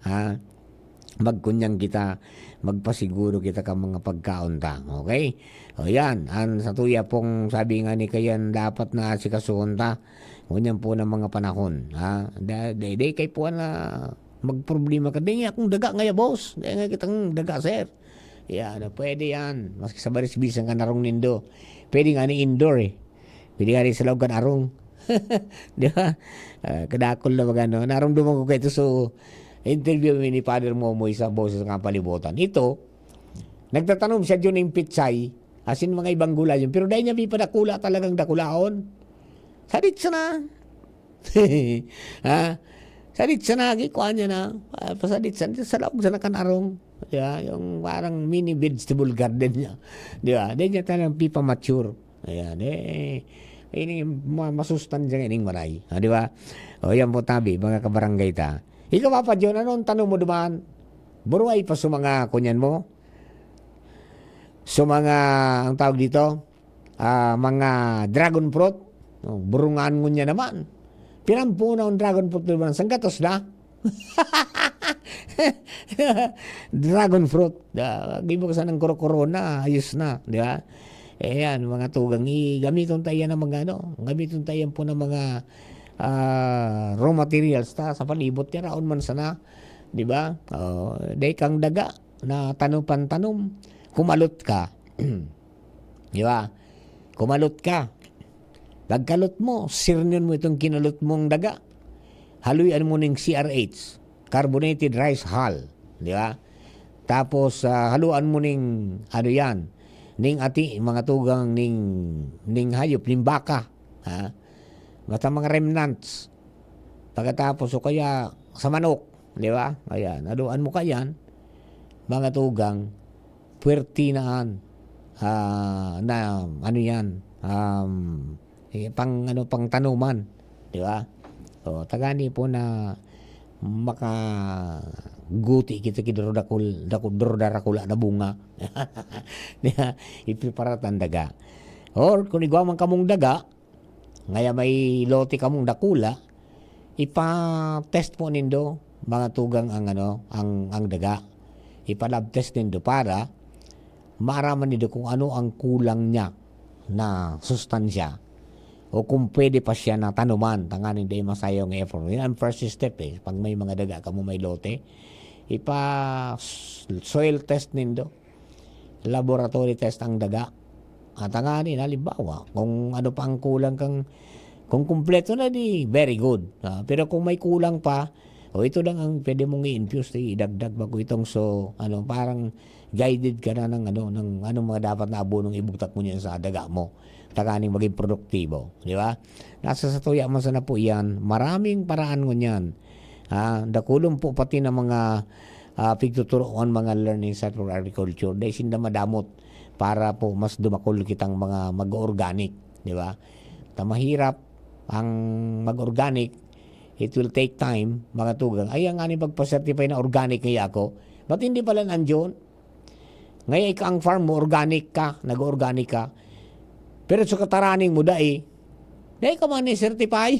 [SPEAKER 5] magkunyang kita, magpasiguro kita ka mga pagkaon ta. Okay? O yan, sa tuya pong sabi nga ni kayan dapat na asikasuhon ta. Kunyan po ng mga panahon. Day kay po na magproblema ka. Day nga akong daga ngaya boss. Day nga kitang daga sir. Yan, pwede yan. Maski sa baris-bisan ka narong nindo. Pwede nga ni indoor Pwede nga rin sa loob ka narong. Di ba? Kadakol na magano. Narong dumang ko kayo so interview ni Father Momoy sa Boses ng Palibutan. Ito, nagtatanong siya dyan ng pitsay, asin mga ibang gulay yun. Pero dahil niya may padakula talagang dakulaon. Sadit siya na. Sadit siya na. Gikuhan niya na. Pasadit siya. Sa loob siya na kanarong. Diba? Yung parang mini vegetable garden niya. Diba? Dahil niya talagang pipa mature. Ayan. Ini masustansya ng maray. Diba? O yan po tabi, mga kabarangay ta. Ikaw pa John, anong tanong mo dumaan? Buruay pa sa mga kunyan mo? Sa mga, ang tawag dito, mga dragon fruit? Burungan mo niya naman. Pinampo na ang dragon fruit naman. Saan gatos na? Dragon fruit. Gibo ka sa ng korona, ayos na. Di ba? Yan, mga tugang. Gamiton tayo ng mga gamiton tayo po ng mga raw materials sa palibot niya raon man sana, di ba? Day kang daga na tanom kumalot ka. Di ba? Kumalot ka. Pagkalot mo, sirnyon mo itong kinalot mong daga. Haluyan mo ng CRH, carbonated rice hull, di ba? Tapos haluan mo ng ning ati mga tugang ning hayop, ning baka, basta mga remnants. Pagkatapos o kaya sa manok, di ba? Ayan, haluan mo kayan, mga tugang, puwertinaan, na pang tanuman, di ba? O tagani po na makaguti kita darakula na bunga. Di ba? Ipiparatan daga. Or kung igwa man kamong daga, ngaya may lote kamong dakula, ipa-test po nindo mga tugang ang daga. Ipa-lab test nindo para maaraman nindo kung ano ang kulang niya na sustansya o kung pwede pa siya na tanuman, tangan hindi masayang effort. Yan ang first step eh. Pag may mga daga ka mo may lote, soil test nindo, laboratory test ang daga. At tanganin, halimbawa, kung ano pa ang kulang kung kumpleto na di, very good. Pero kung may kulang pa, ito lang ang pwede mong i-infuse, idagdag bago itong parang guided ka na ng anong mga dapat na abonong ibugtak mo niyan sa daga mo. Takaning maging produktibo, di ba? Nasa sa tuya man sana po yan, maraming paraan mo niyan. Dakulong po pati ng mga pigtuturoan mga learning sa agriculture, dahil sinda madamot para po mas dumakol kitang mga mag-organic, di ba? Mahirap ang mag-organic. It will take time, mga tugang. Ay, ang aning pagpa-certify na organic ngayon ako. Ba't hindi pala nandiyon? Ngayon, ang farm mo, organic ka, nag-organic ka. Pero sa kataraning mo, dahil ka man certify.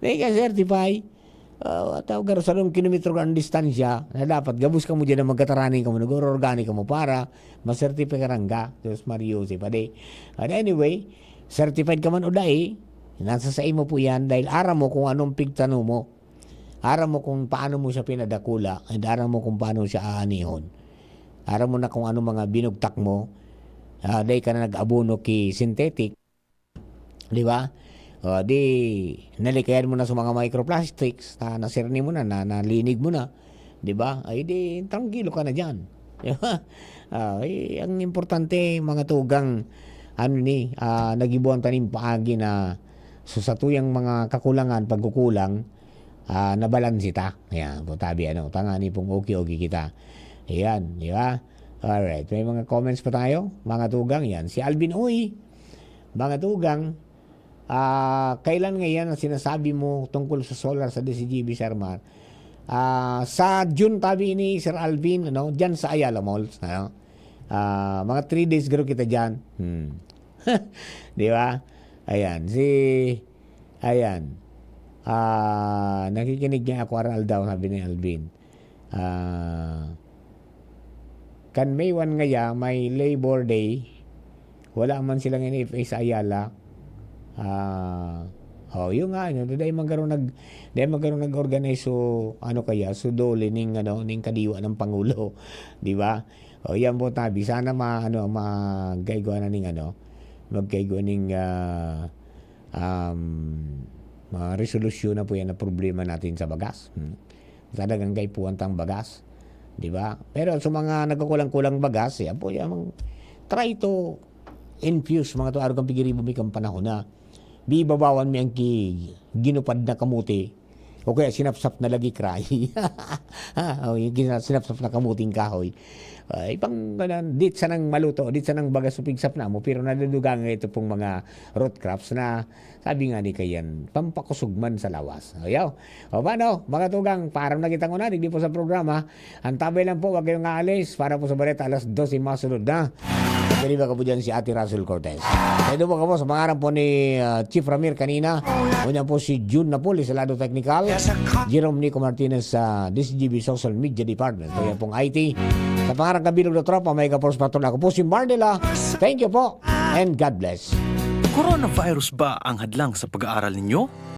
[SPEAKER 5] Dahil ka certify. Tawag sa 1 kilometro ang distansya na dapat gabus ka mo dyan na magkataraning ka mo, nag-organic ka mo para ma-certify ka rangga. Diyos Mario, si Pade. And anyway, certified ka man o dahil, nasa sa mo po yan dahil aram mo kung anong pigtano mo. Aram mo kung paano mo siya pinadakula at aram mo kung paano siya aanihon. Aram mo na kung anong mga binugtak mo dahil ka na nag-abono ki synthetic. Di ba? Di nalikayan mo na sa mga microplastics nasirni mo na, nalinig mo na. Di ba? Ay di tranquilo ka na dyan. Di ba? Ang importante mga tugang nagibuan tanim paagi na so sa tuyang mga kakulangan, pagkukulang, nabalansi ta. Ayan, po tabi, tangani pong okay kita. Ayan, di ba? Alright, may mga comments pa tayo, mga tugang, yan. Si Alvin Uy, mga tugang, kailan ngayon ang sinasabi mo tungkol sa solar sa DCGB, Sir Mar? Sa June tabi ni Sir Alvin, dyan sa Ayala Malls, mga 3 days garo kita dyan. Di ba? Ayan, nakikinig niya ako aral daw, sabi ni Alvin. Kan May 1 ngaya, may Labor Day, wala man silang NFA sa Ayala. Yung nga, dahil magkaroon nag-organize so dole ning kadiwa ng Pangulo, di ba? Yan po tabi, sana magkaigo na ning magkaigo ning resolusyon na po yan na problema natin sa bagas. Talagang kay puwantang bagas, di ba? Pero sa mga nagkukulang-kulang bagas, yan po yan, try to infuse mga to araw kang pigiribo may kang panahon na bibabawan mi ang ginupad na kamuti o kaya sinapsap na lagi cry. Sinapsap na kamuting kahoy. Ipang dit sa nang maluto, dit sa nang bagas upigsap na mo, pero nadudugang ito pong mga root crops na sabi nga ni kayan, pampakusugman sa lawas. Ayaw. O paano, mga tugang, parang nakita ko na, digdi po sa programa, ang tabay lang po, wag kayong aalis, para po sa Bareta, alas 12 masunod na. Deliver ka po dyan si Ate Russell Cortez. Ito po ka po sa pangarap po ni Chief Ramir kanina. Una po si June Napoli sa Lado Technical. Jerome Nico Martinez sa DCGB Social Media Department. Kaya pong IT. Sa pangarap kabilog na tropa, may kapos patron ako po si Mardela. Thank you po and God bless.
[SPEAKER 7] Coronavirus ba ang hadlang sa pag-aaral ninyo?